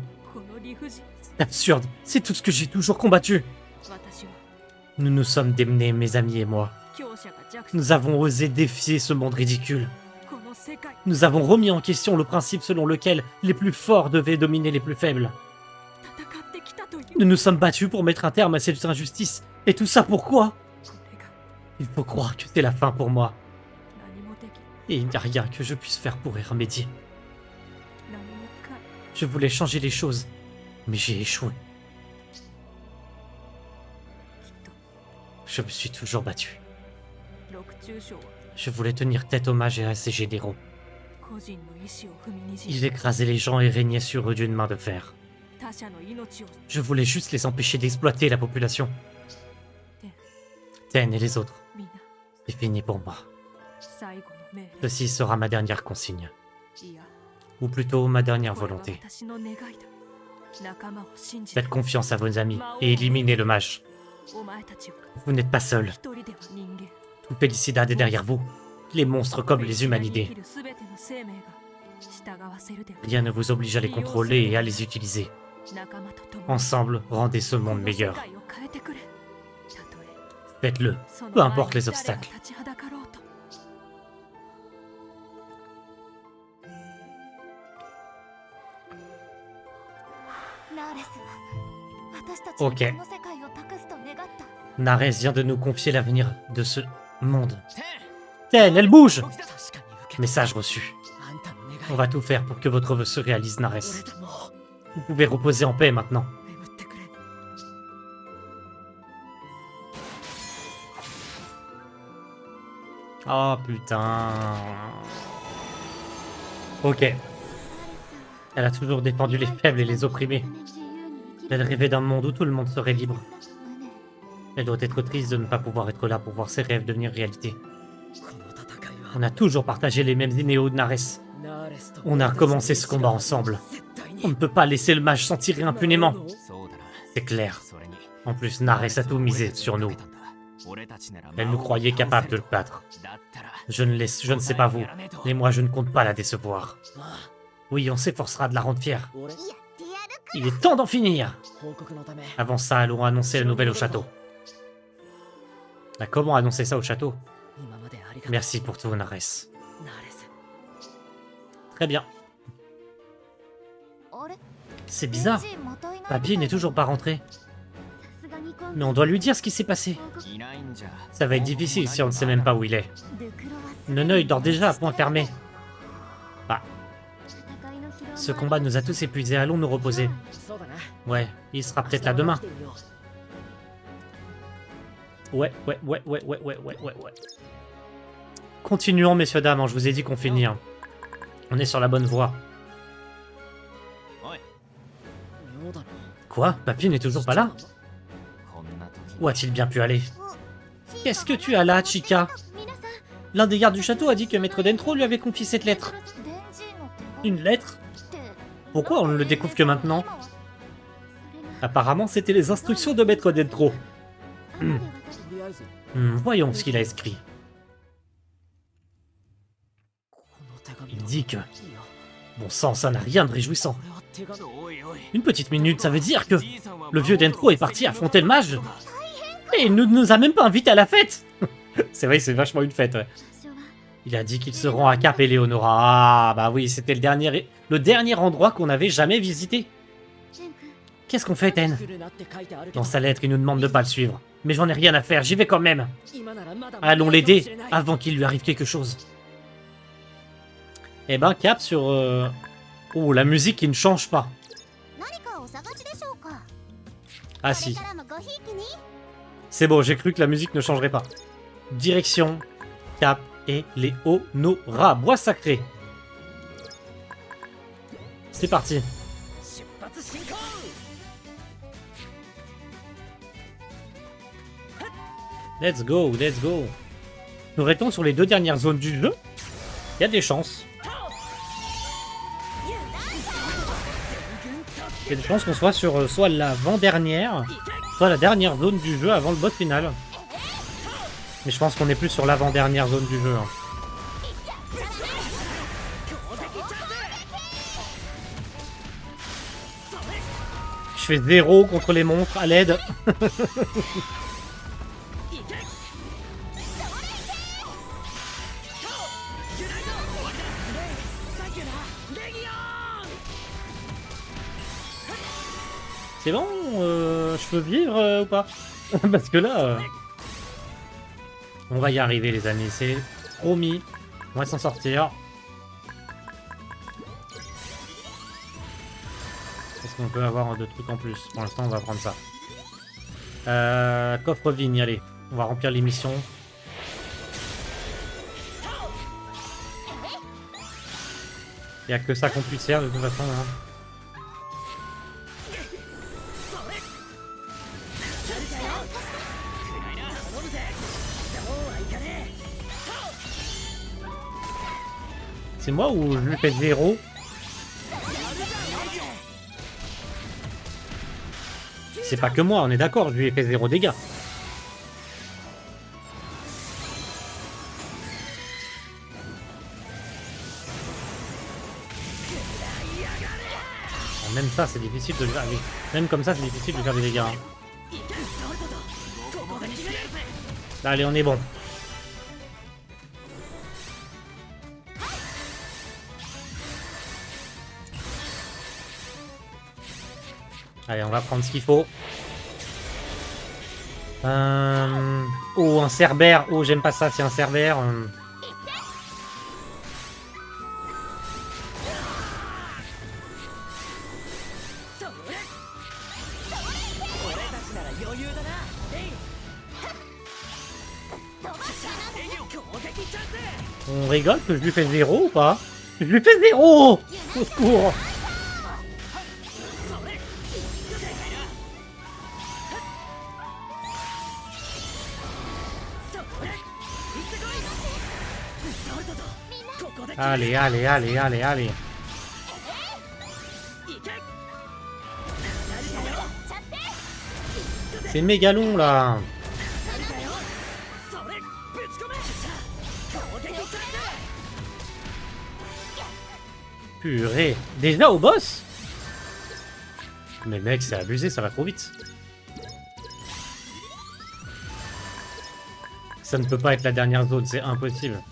S2: C'est absurde, c'est tout ce que j'ai toujours combattu. Nous nous sommes démenés, mes amis et moi. Nous avons osé défier ce monde ridicule. Nous avons remis en question le principe selon lequel les plus forts devaient dominer les plus faibles. Nous nous sommes battus pour mettre un terme à cette injustice. Et tout ça pourquoi? Il faut croire que c'est la fin pour moi. Et il n'y a rien que je puisse faire pour y remédier. Je voulais changer les choses, mais j'ai échoué. Je me suis toujours battu. Je voulais tenir tête au mage et à ses généraux. Ils écrasaient les gens et régnaient sur eux d'une main de fer. Je voulais juste les empêcher d'exploiter la population. Ten et les autres. C'est fini pour moi. Ceci sera ma dernière consigne. Ou plutôt ma dernière volonté. Faites confiance à vos amis et éliminez le mage. Vous n'êtes pas seul. Tout Felicidad est derrière vous. Les monstres comme les humanidés. Rien ne vous oblige à les contrôler et à les utiliser. Ensemble, rendez ce monde meilleur. Faites-le, peu importe les obstacles. Ok. Nares vient de nous confier l'avenir de ce monde. Ten, elle bouge! Message reçu. On va tout faire pour que votre vœu se réalise, Nares. Vous pouvez reposer en paix maintenant. Oh putain. Ok. Elle a toujours défendu les faibles et les opprimés. Elle rêvait d'un monde où tout le monde serait libre. Elle doit être triste de ne pas pouvoir être là pour voir ses rêves devenir réalité. On a toujours partagé les mêmes idéaux de Nares. On a commencé ce combat ensemble. On ne peut pas laisser le mage s'en tirer impunément.
S3: そうだな
S2: C'est clair.
S3: それに
S2: En plus, Nares a tout misé sur nous.
S3: 俺たちなら
S2: Elle nous croyait capable de le battre.
S3: だったら
S2: Je ne sais pas vous, mais moi je ne compte pas la décevoir. Oui, on s'efforcera de la rendre fière. Il est temps d'en finir. Avant ça, allons annoncer la nouvelle au château. Comment annoncer ça au château? Merci pour tout, Nares. Très bien. C'est bizarre. Papy n'est toujours pas rentré. Mais on doit lui dire ce qui s'est passé.
S3: いないんじゃ
S2: Ça va être difficile si on ne sait même pas où il est. Neneuil dort déjà à point fermé. Ah, ce combat nous a tous épuisés, allons nous reposer. Ouais, il sera peut-être là demain. Ouais. Continuons, messieurs, dames, hein, je vous ai dit qu'on finit. Hein. On est sur la bonne voie.
S3: おい
S2: Quoi? Papy n'est toujours pas là?
S3: こんな時
S2: Où a-t-il bien pu aller? Qu'est-ce que tu as là, Chica? L'un des gardes du château a dit que Maître Dentro lui avait confié cette lettre. Une lettre? Pourquoi on ne le découvre que maintenant? Apparemment, c'était les instructions de Maître Dentro. Voyons ce qu'il a écrit. Il dit que... Bon sang, ça n'a rien de réjouissant.
S3: おいおい
S2: Une petite minute, ça veut dire que
S3: じいさんは
S2: le vieux Dentro est parti affronter le mage. Et il ne nous a même pas invités à la fête. C'est vrai, c'est vachement une fête, ouais. Il a dit qu'il se rend à Cap Eleonora. Ah, bah oui, c'était le dernier endroit qu'on n'avait jamais visité. Qu'est-ce qu'on fait, Ten? Dans sa lettre, il nous demande de pas le suivre. Mais j'en ai rien à faire, j'y vais quand même. Allons l'aider avant qu'il lui arrive quelque chose. Eh ben, Cap sur... Oh, la musique qui ne change pas. Ah si. C'est bon, j'ai cru que la musique ne changerait pas. Direction, Cap et Eleonora. Bois sacré. C'est parti. Let's go, let's go. Nous restons sur les 2 dernières zones du jeu. Il y a des chances. Il y a des chances qu'on soit sur soit l'avant-dernière, soit la dernière zone du jeu avant le boss final. Mais je pense qu'on est plus sur l'avant-dernière zone du jeu. Hein. Je fais 0 contre les monstres, à l'aide. C'est bon, je peux vivre ou pas? Parce que là, on va y arriver les amis, c'est promis, on va s'en sortir. Est-ce qu'on peut avoir 2 trucs en plus? Pour l'instant, on va prendre ça. Coffre vigne, allez, on va remplir les missions. Il n'y a que ça qu'on puisse faire de toute façon. Hein. C'est moi ou je lui fais 0? C'est pas que moi, on est d'accord, je lui ai fait 0 dégâts. Même ça, c'est difficile de le faire. Même comme ça, c'est difficile de faire des dégâts. Hein. Allez, on est bon. Allez, on va prendre ce qu'il faut. Oh, un cerbère. Oh, j'aime pas ça, c'est un cerbère. On rigole que je lui fais 0 ou pas? Je lui fais 0! Au secours! Allez, allez, allez, allez, allez. C'est méga long là. Purée. Déjà au boss? Mais mec, c'est abusé, ça va trop vite. Ça ne peut pas être la dernière zone, c'est impossible.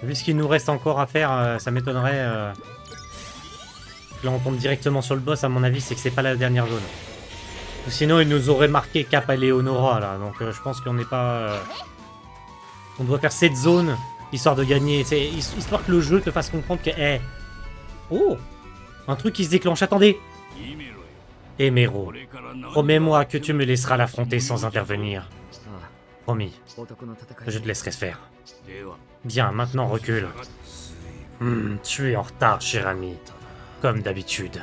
S2: Vu ce qu'il nous reste encore à faire, ça m'étonnerait. Là, on tombe directement sur le boss, à mon avis, c'est que c'est pas la dernière zone. Sinon, il nous aurait marqué Cap Eleonora, là. Donc, je pense qu'on n'est pas... On doit faire cette zone, histoire de gagner. Histoire que le jeu te fasse comprendre que... Eh. Oh, un truc qui se déclenche, attendez. Émero, promets-moi que tu me laisseras l'affronter sans intervenir. Promis, je te laisserai faire. Bien, maintenant recule. Tu es en retard, cher ami. Comme d'habitude.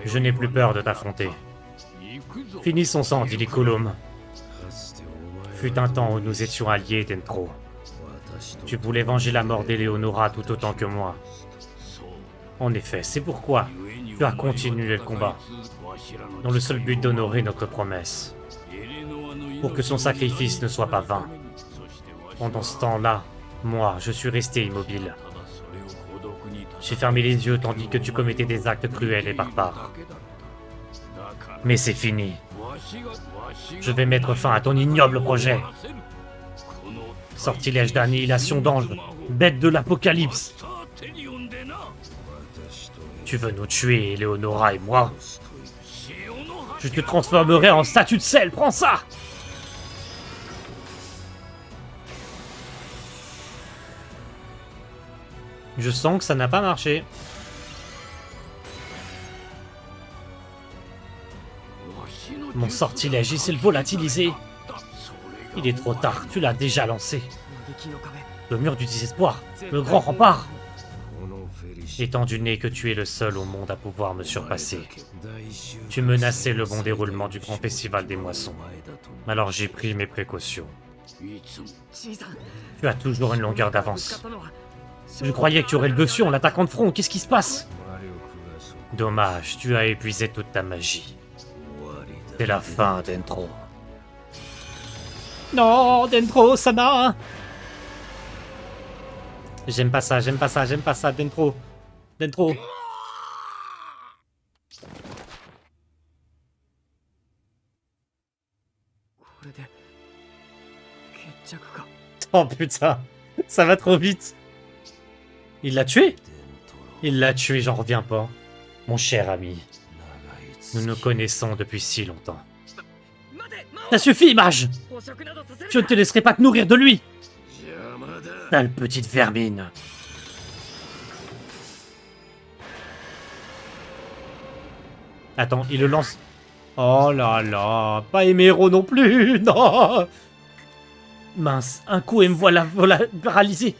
S2: Je n'ai plus peur de t'affronter. Finissons sans, dit Liculum. Fut un temps où nous étions alliés, Dentro. Tu voulais venger la mort d'Eleonora tout autant que moi. En effet, c'est pourquoi tu as continué le combat, dans le seul but d'honorer notre promesse, pour que son sacrifice ne soit pas vain. Pendant ce temps-là, moi, je suis resté immobile. J'ai fermé les yeux tandis que tu commettais des actes cruels et barbares. Mais c'est fini. Je vais mettre fin à ton ignoble projet. Sortilège d'annihilation d'ange, bête de l'apocalypse. Tu veux nous tuer, Eleonora et moi? Je te transformerai en statue de sel, prends ça! Je sens que ça n'a pas marché. Mon sortilège, il s'est volatilisé. Il est trop tard, tu l'as déjà lancé. Le mur du désespoir, le grand rempart. Étant donné que tu es le seul au monde à pouvoir me surpasser, tu menaçais le bon déroulement du grand festival des moissons. Alors j'ai pris mes précautions. Tu as toujours une longueur d'avance. Je croyais que tu aurais le dessus en l'attaquant de front, qu'est-ce qui se passe? Dommage, tu as épuisé toute ta magie. C'est la fin, Dentro. Non, Dentro, Sama! J'aime pas ça, j'aime pas ça, j'aime pas ça, Dentro. Dentro. Oh putain, ça va trop vite. Il l'a tué? Il l'a tué, j'en reviens pas. Mon cher ami, nous nous connaissons depuis si longtemps. Ça suffit, mage! Je ne te laisserai pas te nourrir de lui! Sale petite vermine! Attends, il le lance... Oh là là, pas Émero non plus, non! Mince, un coup et me voilà paralysé.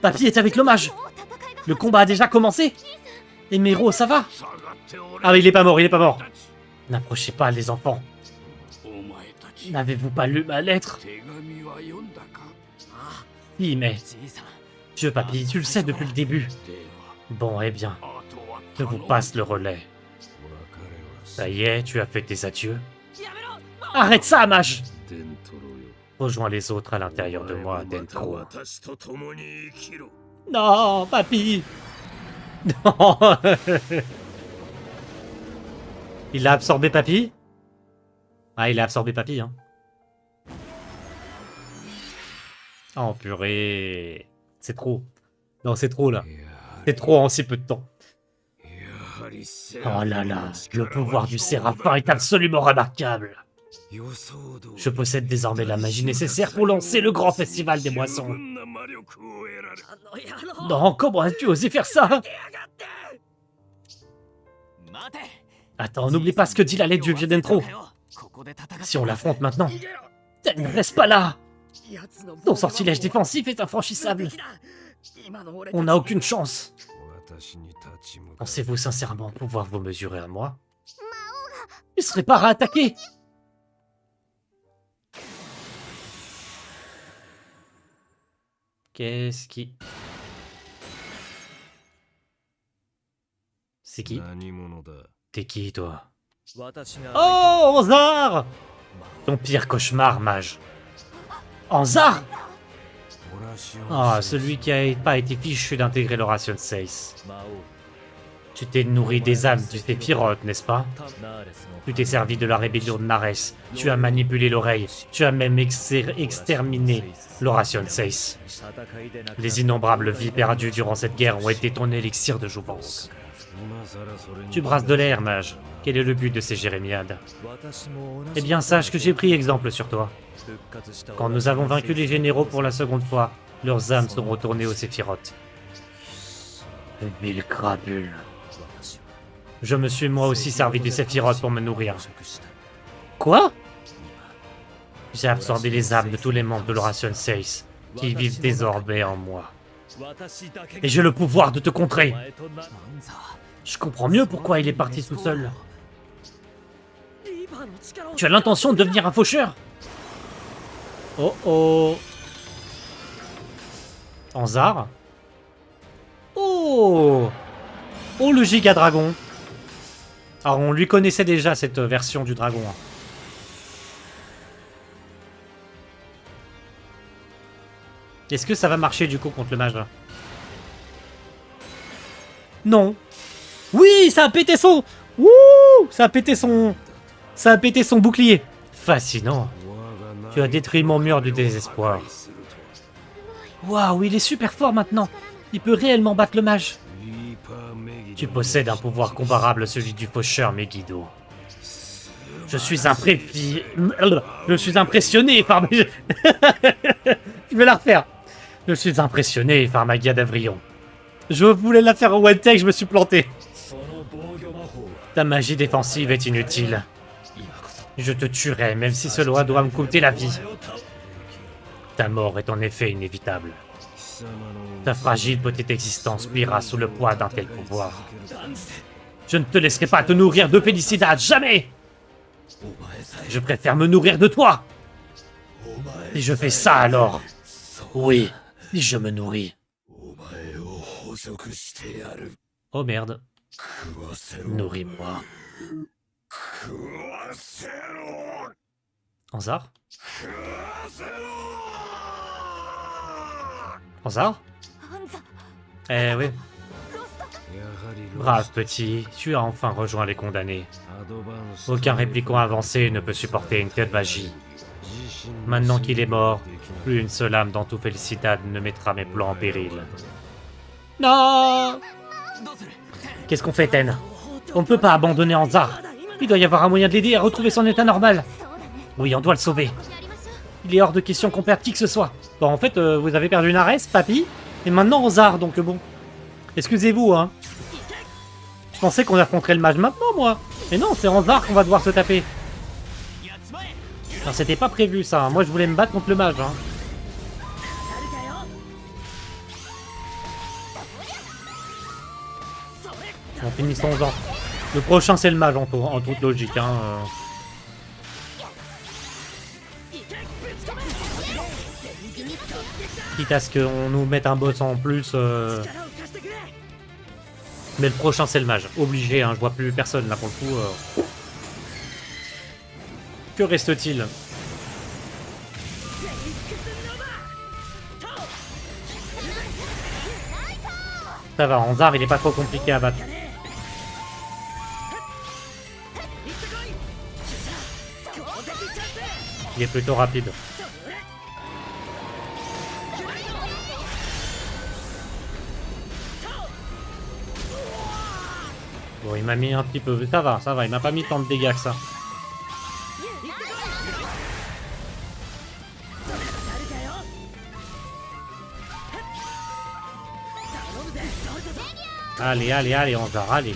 S2: Papy est avec le mage. Le combat a déjà commencé. Émero, ça va? Ah, il est pas mort, il est pas mort. N'approchez pas les enfants. N'avez-vous pas lu ma lettre? Oui, mais... Dieu, papy, tu le sais depuis le début. Bon, eh bien, je vous passe le relais. Ça y est, tu as fait tes adieux. Arrête ça, mage! Rejoins les autres à l'intérieur de moi, Dentro. Non, papy! Non! Il a absorbé papy? Ah, il a absorbé papy, hein. Oh, purée. C'est trop. Non, c'est trop, là. C'est trop en si peu de temps. Oh là là, le pouvoir du Séraphin est absolument remarquable. Je possède désormais la magie nécessaire pour lancer le grand festival des moissons. Non, comment as-tu osé faire ça? Attends, n'oublie pas ce que dit la lettre du vieux Dentro. Si on l'affronte maintenant, ne reste pas là. Ton sortilège défensif est infranchissable. On n'a aucune chance. Pensez-vous sincèrement pouvoir vous mesurer à moi? Il serait pas réattaqué. Qu'est-ce qui... C'est qui? T'es qui, toi? Oh, Anzar! Ton pire cauchemar, mage. Anzar! Ah, celui qui a pas été fichu d'intégrer l'Oration 6. Tu t'es nourri des âmes du Sephiroth, n'est-ce pas? Tu t'es servi de la rébellion de Nares. Tu as manipulé l'oreille. Tu as même exterminé l'Oration 6. Les innombrables vies perdues durant cette guerre ont été ton élixir de jouvence. Tu brasses de l'air, mage. Quel est le but de ces jérémiades? Eh bien, sache que j'ai pris exemple sur toi. Quand nous avons vaincu les généraux pour la seconde fois, leurs âmes sont retournées au Sephiroth. Vil crapule. Je me suis moi aussi servi du Sephiroth pour me nourrir. Quoi? J'ai absorbé les âmes de tous les membres de l'Oration 6 qui vivent désormais en moi. Et j'ai le pouvoir de te contrer. Je comprends mieux pourquoi il est parti tout seul. Tu as l'intention de devenir un faucheur? Oh oh. Anzar? Oh! Oh, le giga dragon. Alors on lui connaissait déjà cette version du dragon. Est-ce que ça va marcher du coup contre le mage là? Non. Oui, ça a pété son... Wouh! Ça a pété son... Ça a pété son bouclier. Fascinant. Tu as détruit mon mur du désespoir. Waouh, il est super fort maintenant. Il peut réellement battre le mage. Tu possèdes un pouvoir comparable à celui du faucheur Megiddo. Je suis impressionné par... Je vais la refaire. Je suis impressionné par Magia d'Avrion. Je voulais la faire au one take, je me suis planté. Ta magie défensive est inutile. Je te tuerai, même si cela doit me coûter la vie. Ta mort est en effet inévitable. Ta fragile petite existence pliera sous le poids d'un tel pouvoir. Je ne te laisserai pas te nourrir de Félicidad, jamais! Je préfère me nourrir de toi! Et je fais ça alors! Oui, si je me nourris. Oh merde. Nourris-moi. Anzar? Anzar? Eh oui. Brave petit, tu as enfin rejoint les condamnés. Aucun répliquant avancé ne peut supporter une telle magie. Maintenant qu'il est mort, plus une seule âme dans tout Félicidad ne mettra mes plans en péril. Non! Qu'est-ce qu'on fait, Ten? On ne peut pas abandonner Anzar. Il doit y avoir un moyen de l'aider à retrouver son état normal. Oui, on doit le sauver. Il est hors de question qu'on perde qui que ce soit. Bon, en fait, vous avez perdu Nares, Papy, et maintenant Anzar, donc bon. Excusez-vous, hein. Je pensais qu'on affronterait le mage maintenant, moi. Mais non, c'est Anzar qu'on va devoir se taper. Alors, c'était pas prévu, ça. Moi, je voulais me battre contre le mage, hein. Bon, finissons-en. Le prochain, c'est le mage, en toute logique, hein. Quitte à ce qu'on nous mette un boss en plus. Mais le prochain, c'est le mage. Obligé, hein. Je vois plus personne, là, pour le coup. Que reste-t-il? Ça va, Anzar, il est pas trop compliqué à battre. Il est plutôt rapide. Bon, il m'a mis un petit peu... Ça va, il m'a pas mis tant de dégâts que ça. Allez, allez, allez, Anzar, allez.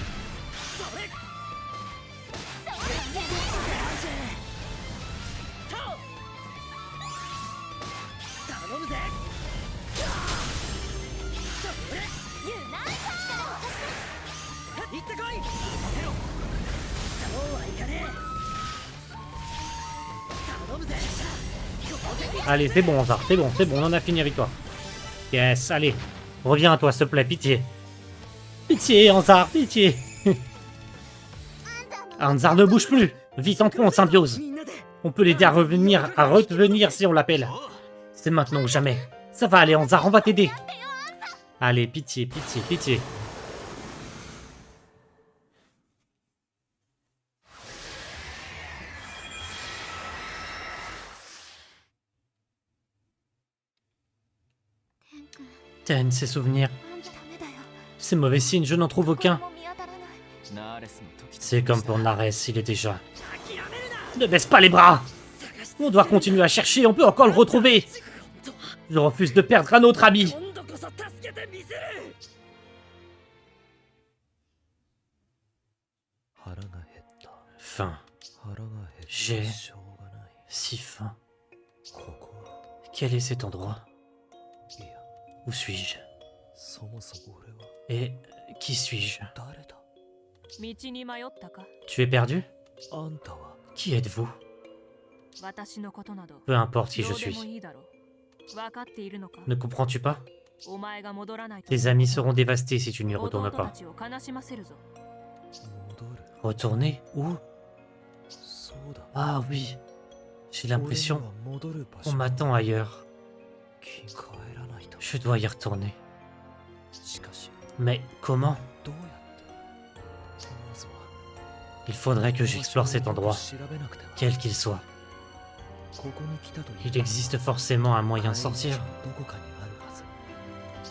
S2: Allez, c'est bon, Anzar, c'est bon, on en a fini avec toi. Yes, allez. Reviens à toi, s'il te plaît, pitié. Pitié, Anzar, pitié. Anzar ne bouge plus. Vite, entrons en symbiose. On peut l'aider à revenir si on l'appelle. C'est maintenant ou jamais. Ça va aller, Anzar, on va t'aider. Allez, pitié, pitié, pitié. Ten, ces souvenirs. C'est mauvais signe, je n'en trouve aucun.
S3: ナーレスの時
S2: C'est comme pour Nares, il est déjà... Ne baisse pas les bras. On doit continuer à chercher, on peut encore le retrouver. Je refuse de perdre un autre ami.
S4: 今度こそ助けてみせる
S5: 腹が減った。
S2: Faim.
S5: 腹が減って
S2: J'ai
S5: しょうがない。
S2: si faim.
S5: ここは、
S2: Quel est cet endroit?
S5: いや、
S2: Où suis-je?
S5: そもそも俺は
S2: Et qui suis-je?
S5: 誰だ？
S1: 道に迷ったか
S2: Tu es perdu?
S5: あんたは
S2: Qui êtes-vous?
S1: 私のことなど
S2: Peu importe qui
S1: ど
S2: je
S1: うでも
S2: suis.
S1: いいだろう分かっているのか
S2: Ne comprends-tu pas?
S1: お前が戻らないと
S2: Tes amis seront dévastés si tu n'y
S1: 弟
S2: retournes
S1: た
S2: pas.
S1: ちを悲しませるぞ
S5: 戻る。
S2: Retourner? Où?
S5: そうだ。
S2: Ah oui. J'ai l'impression
S5: 俺には戻る場
S2: qu'on
S5: 所が
S2: m'attend ailleurs.
S5: 帰らないと。
S2: Je dois y retourner.
S5: しかし、
S2: Mais comment?
S5: どうやってまずは
S2: Il faudrait que j'explore cet endroit,
S5: 調べなくては
S2: quel qu'il soit.
S5: ここに来たという
S2: Il existe forcément un moyen de
S5: 帰り道
S2: sortir.
S5: はどこかにあるはず。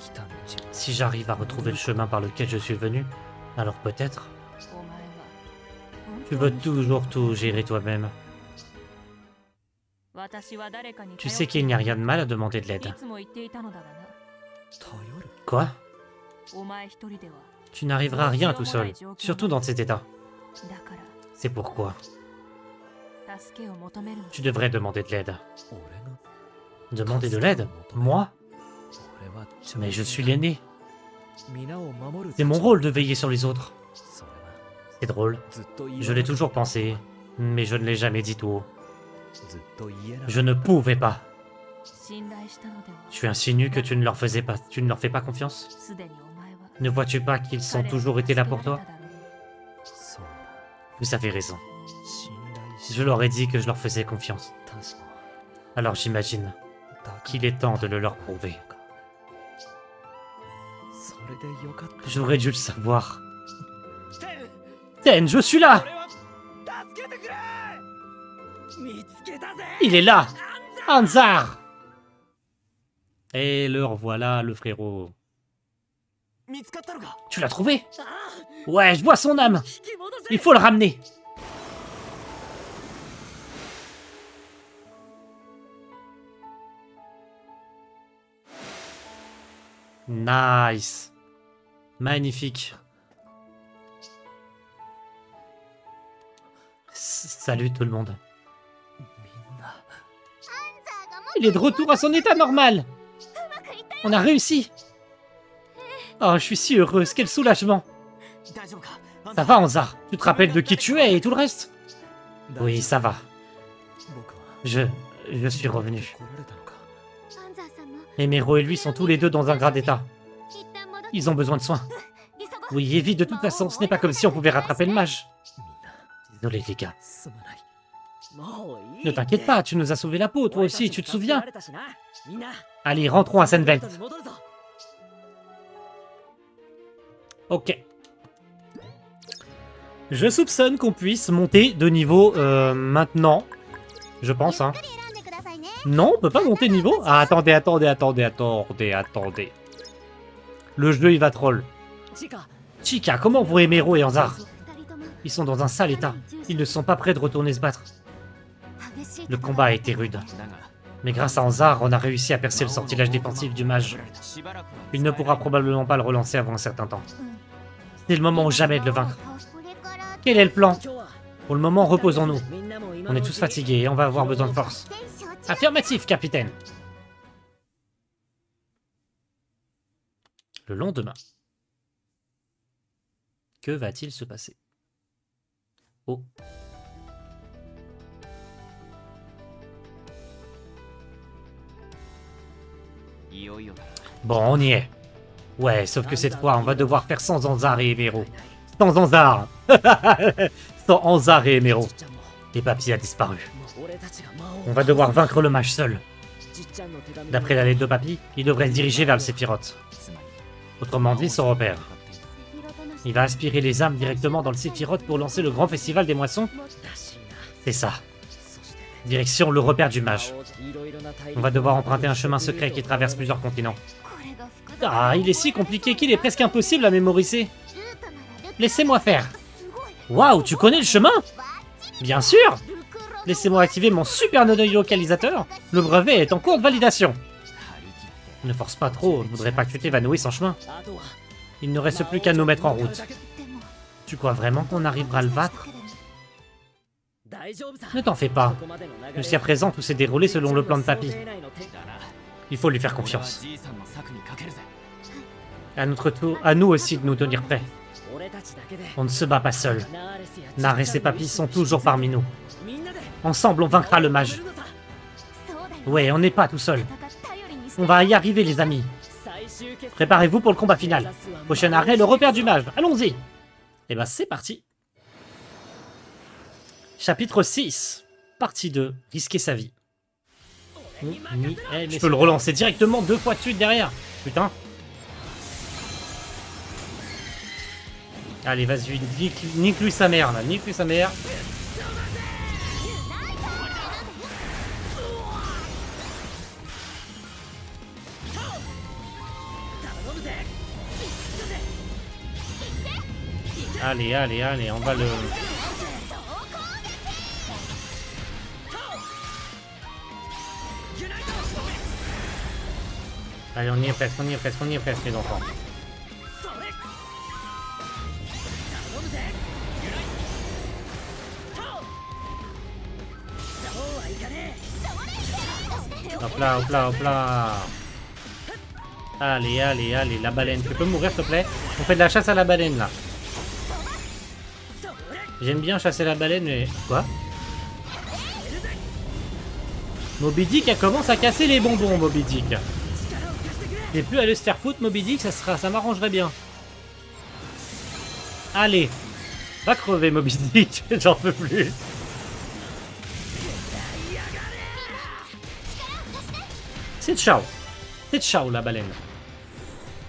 S5: 来た道は
S2: Si j'arrive à retrouver le chemin par lequel je suis venu, alors peut-être
S1: お前は
S2: tu veux toujours tout gérer toi-même.
S1: 私は誰かに
S2: Tu sais qu'il n'y a rien de mal à demander de
S1: い
S2: l'aide.
S1: つも言っていたのだがな
S5: 頼る。
S2: Quoi?
S1: お前一人では
S2: Tu n'arriveras à rien tout seul, surtout dans cet état.
S1: だから
S2: C'est pourquoi
S1: 助けを求めるの
S2: tu devrais demander de l'aide.
S5: 俺が
S2: Demander de l'aide? Moi?
S5: 俺は
S2: Mais je suis l'aîné.
S5: 皆を守る
S2: C'est mon rôle de veiller sur les autres.
S5: それは
S2: C'est drôle.
S5: ずっと言
S2: Je l'ai toujours pensé, mais je ne l'ai jamais dit tout haut.
S5: ずっと言えな
S2: Je ne pouvais pas.
S1: 信頼したのでは
S2: Tu insinues que tu ne leur fais pas confiance?
S1: すでにお前は
S2: Ne vois-tu pas qu'ils sont
S1: 彼らに
S2: toujours été là pour
S1: 助けら
S2: toi?
S1: れただろう
S5: そうだ
S2: Vous avez raison.
S5: 信頼し
S2: Je leur ai dit que je leur faisais confiance.
S5: 確か
S2: Alors j'imagine
S5: だから
S2: qu'il est temps de le leur prouver.
S5: それでよかった
S2: J'aurais dû le savoir.
S4: テン
S2: Ten, je suis là!
S4: 俺は助けてくれ見つけたぜ
S2: Il est là! Anzar! Et le revoilà, le frérot.
S3: 見つかったのか
S2: Tu l'as trouvé?
S4: あ
S2: Ouais, je vois son âme!
S4: あ引き戻せ
S2: Il faut le ramener! Nice! Magnifique! Salut tout le monde.
S5: みんな
S2: Il est de retour à son état normal! On a réussi! Oh, je suis si heureuse, quel soulagement!
S3: 大丈夫か
S2: Ça va, Anzar? Tu te rappelles de qui tu es et tout le reste? Oui, ça va.
S5: 僕は
S2: Je suis revenu.
S5: 来られたのか
S2: Et Mero et lui sont tous les deux dans un grave état. Ils ont besoin de soins. Oui, et vite, de toute façon, ce n'est pas comme si on pouvait rattraper le mage.
S5: みんな
S2: Désolé, les gars.
S5: すまない
S4: もういい
S2: Ne t'inquiète pas, tu nous as sauvé la peau, toi aussi, tu te souviens?
S4: 俺たち助けられたしなみんな
S2: Allez, rentrons à Senvelt.
S4: 元に戻るぞ
S2: Ok. Je soupçonne qu'on puisse monter de niveau maintenant. Je pense, hein. Non, on peut pas monter de niveau. Ah, attendez. Le jeu, il va troll.
S4: チカ
S2: Chica, comment vont Emero et Anzar? Ils sont dans un sale état. Ils ne sont pas prêts de retourner se battre. Le combat a été rude.
S3: だが
S2: Mais grâce à Anzar, on a réussi à percer le sortilège défensif du mage.
S3: しばらくは
S2: Il ne pourra probablement pas le relancer avant un certain temps. C'est le moment ou jamais de le vaincre. Quel est le plan?
S4: 今日は
S2: Pour le moment, reposons-nous.
S4: みんなも今
S2: On
S4: の
S2: est
S4: うち
S2: tous fatigués et on va avoir besoin de force. Affirmatif, capitaine. Le lendemain. Que va-t-il se passer? Oh.
S3: いよいよだ
S2: Bon, on y est. Ouais, sauf que cette fois, on va devoir faire sans Anzar et Emero. Sans Anzar. Sans Anzar et Emero. Et Papy a disparu. On va devoir vaincre le mage seul. D'après la lettre de Papy, il devrait se diriger vers le Sephiroth. Autrement dit, son repère. Il va aspirer les âmes directement dans le Sephiroth pour lancer le grand festival des moissons. C'est ça. Direction le repère du mage. On va devoir emprunter un chemin secret qui traverse plusieurs continents. Ah, il est si compliqué qu'il est presque impossible à mémoriser. Laissez-moi faire. Waouh, tu connais le chemin? Bien sûr. Laissez-moi activer mon super nano-localisateur. Le brevet est en cours de validation. Ne force pas trop, je voudrais pas que tu t'évanouisses en chemin. Il ne reste plus qu'à nous mettre en route. Tu crois vraiment qu'on arrivera à le battre? Ne t'en fais pas. Jusqu'à présent, tout s'est déroulé selon le plan de Papy. Il faut lui faire confiance. À notre tour, à nous aussi de nous tenir prêts. On ne se bat pas seul. Nar et ses Papy sont toujours parmi nous. Ensemble, on vaincra le mage. Ouais, on n'est pas tout seul. On va y arriver, les amis. Préparez-vous pour le combat final. Prochain arrêt, le repère du mage. Allons-y. Et ben, c'est parti. Chapitre 6. Partie 2. Risquer sa vie. Je peux le relancer directement 2 fois de suite derrière. Putain. Allez, vas-y, nique-lui sa mère, là. Nique-lui sa mère. Allez, allez, allez, on va le... Allez, on y est presque, on y est presque, on y est presque, les enfants. Hop là, hop là, hop là. Allez, allez, allez, la baleine. Tu peux mourir, s'il te plaît? On fait de la chasse à la baleine, là. J'aime bien chasser la baleine, mais... Quoi? Moby Dick, elle commence à casser les bonbons, Moby Dick. Et plus aller se faire foutre, Moby Dick, ça m'arrangerait bien. Allez. Va crever, Moby Dick. J'en peux plus. C'est ciao. C'est ciao, la baleine.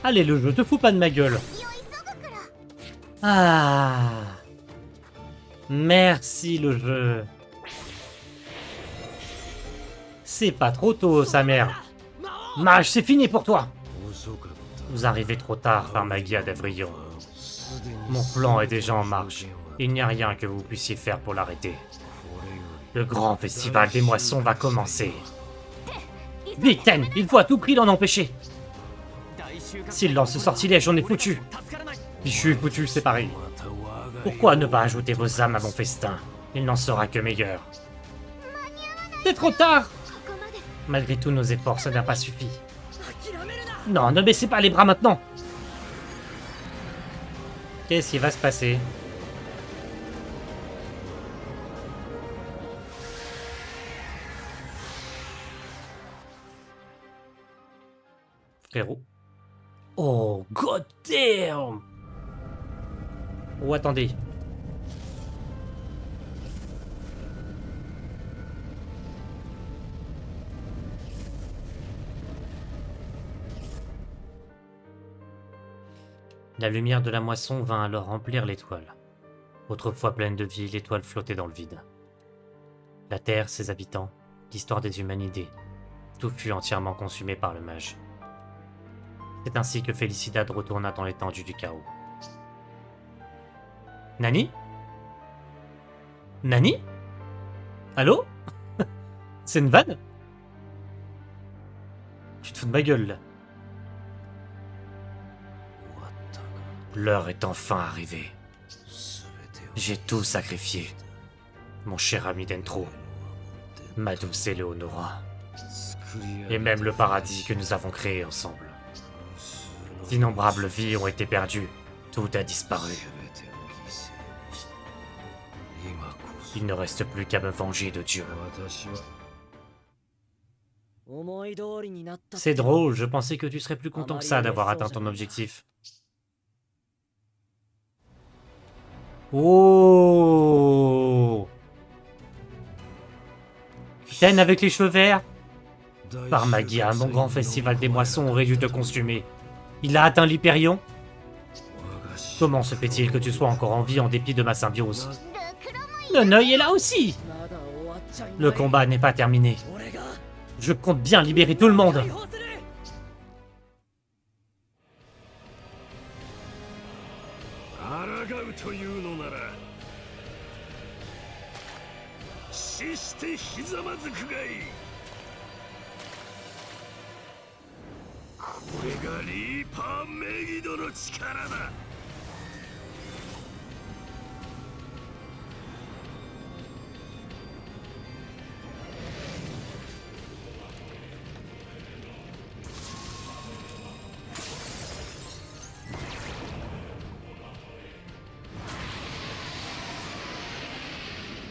S2: Allez, le jeu, te fous pas de ma gueule. Ah. Merci, le jeu. C'est pas trop tôt, sa mère. Mage, c'est fini pour toi. Vous arrivez trop tard, Farmagia d'Avrion. Mon plan est déjà en marche. Il n'y a rien que vous puissiez faire pour l'arrêter. Le grand festival des moissons va commencer. Vite, Ten, il faut à tout prix l'en empêcher. S'il lance ce sortilège, on est foutu. Si je suis foutu, c'est pareil. Pourquoi ne pas ajouter vos âmes à mon festin? Il n'en sera que meilleur. C'est trop tard. Malgré tous nos efforts, ça n'a pas suffi. Non, ne baissez pas les bras maintenant. Qu'est-ce qui va se passer? Frérot. Oh, god damn! Oh, attendez. La lumière de la moisson vint alors remplir l'étoile. Autrefois pleine de vie, l'étoile flottait dans le vide. La Terre, ses habitants, l'histoire des humanités, tout fut entièrement consumé par le mage. C'est ainsi que Félicidad retourna dans l'étendue du chaos. Nani? Nani? Allô? C'est une vanne? Tu te fous de ma gueule, là. L'heure est enfin arrivée. J'ai tout sacrifié. Mon cher ami Dentro, ma douce Eleonora, et même le paradis que nous avons créé ensemble. D'innombrables vies ont été perdues, tout a disparu. Il ne reste plus qu'à me venger de Dieu. C'est drôle, je pensais que tu serais plus content que ça d'avoir atteint ton objectif. Oh! Ten avec les cheveux verts? Farmagia, mon grand festival des moissons aurait dû te consumer. Il a atteint l'Hyperion? Comment se fait-il que tu sois encore en vie en dépit de ma symbiose? Nonoï est là aussi! Le combat n'est pas terminé. Je compte bien libérer tout le monde.
S4: 抗うというのなら死してひざまずくがいい。これがリーパーメギドの力だ。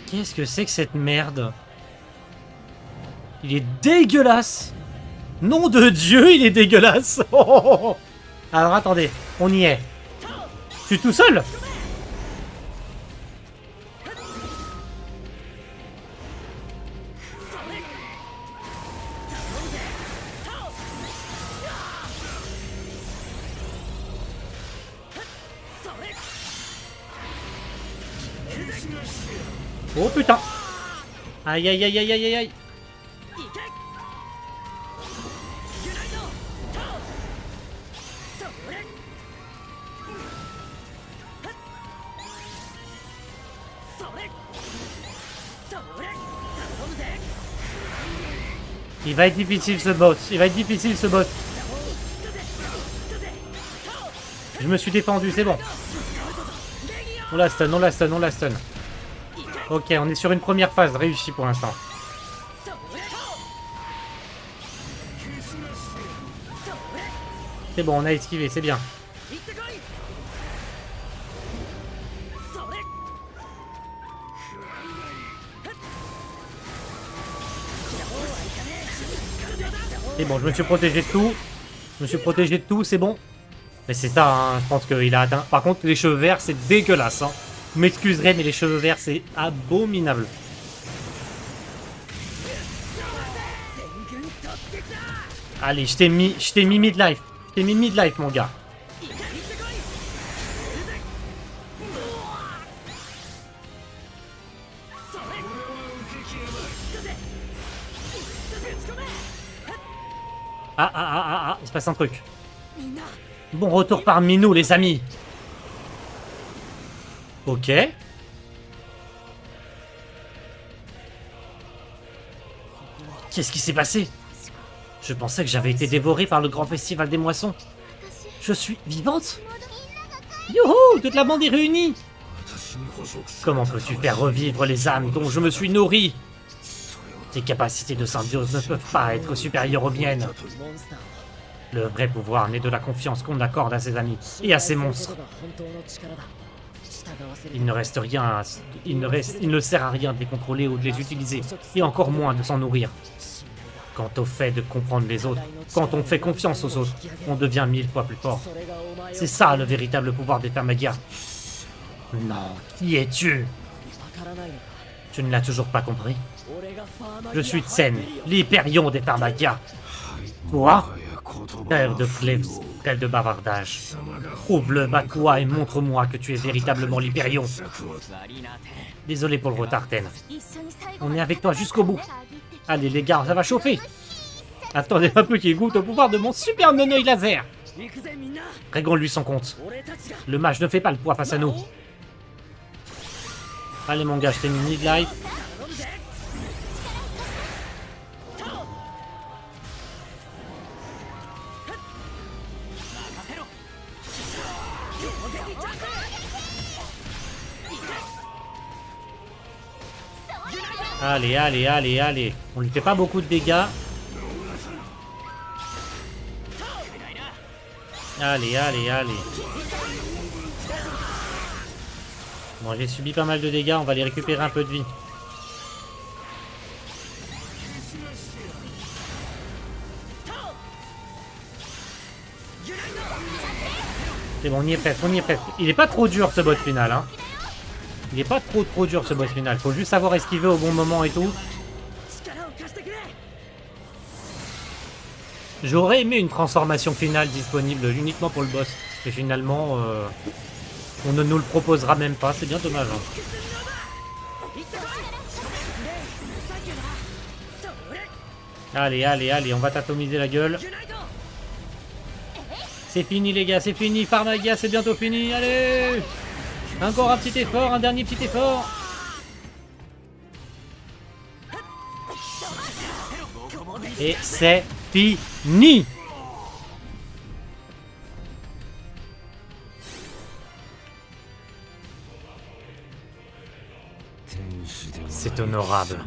S2: Qu'est-ce que c'est que cette merde? Il est dégueulasse! Nom de Dieu, il est dégueulasse! Oh, oh, oh. Alors attendez, on y est. Je suis tout seul? Oh putain! Aïe aïe aïe aïe aïe aïe aïe! Il va être difficile ce boss, il va être difficile ce boss. Je me suis défendu, c'est bon. On la stun, on la stun, on la stun. Ok, on est sur une première phase réussie pour l'instant. C'est bon, on a esquivé, c'est bien. C'est bon, je me suis protégé de tout. Je me suis protégé de tout, c'est bon. Mais c'est ça, hein, je pense qu'il a atteint. Par contre, les cheveux verts, c'est dégueulasse. Hein. Vous m'excuserez, mais les cheveux verts, c'est abominable. Allez, je t'ai mis mid-life. Je t'ai mis mid-life, mon gars. Ah, il se passe un truc. Bon retour parmi nous, les amis. Ok. Qu'est-ce qui s'est passé? Je pensais que j'avais été dévoré par le grand festival des moissons. Je suis vivante? Youhou! Toute la bande est réunie! Comment peux-tu faire revivre les âmes dont je me suis nourri? Tes capacités de symbiose ne peuvent pas être supérieures aux miennes. Le vrai pouvoir naît de la confiance qu'on accorde à ses amis et à ses monstres. Il ne reste rien, il ne sert à rien de les contrôler ou de les utiliser, et encore moins de s'en nourrir. Quant au fait de comprendre les autres, quand on fait confiance aux autres, on devient 1000 fois plus fort. C'est ça le véritable pouvoir des Farmagia. Non, qui es-tu? Tu ne l'as toujours pas compris? Je suis Tsen, l'Hyperion des Farmagia. Quoi? Trêve de bavardage. Prouve-le, bats-toi et montre-moi que tu es véritablement l'Hyperion. Désolé pour le retard, Ten. On est avec toi jusqu'au bout. Allez les gars, ça va chauffer. Attendez un peu qu'il goûte au pouvoir de mon super nonoï laser. Réglons-lui son compte. Le mage ne fait pas le poids face à nous. Allez mon gars, je t'ai mis mid-life. Allez, allez, allez, allez. On lui fait pas beaucoup de dégâts. Allez, allez, allez. Bon, j'ai subi pas mal de dégâts. On va les récupérer un peu de vie. C'est bon, on y est presque, on y est presque. Il est pas trop dur ce boss final, hein. Il est pas trop dur ce boss final. Faut juste savoir esquiver au bon moment et tout. J'aurais aimé une transformation finale disponible uniquement pour le boss. Mais finalement, on ne nous le proposera même pas. C'est bien dommage. Hein. Allez, allez, allez, on va t'atomiser la gueule. C'est fini les gars, c'est fini. Pharmagia, c'est bientôt fini. Allez! Encore un petit effort, un dernier petit effort. Et c'est fini. C'est honorable.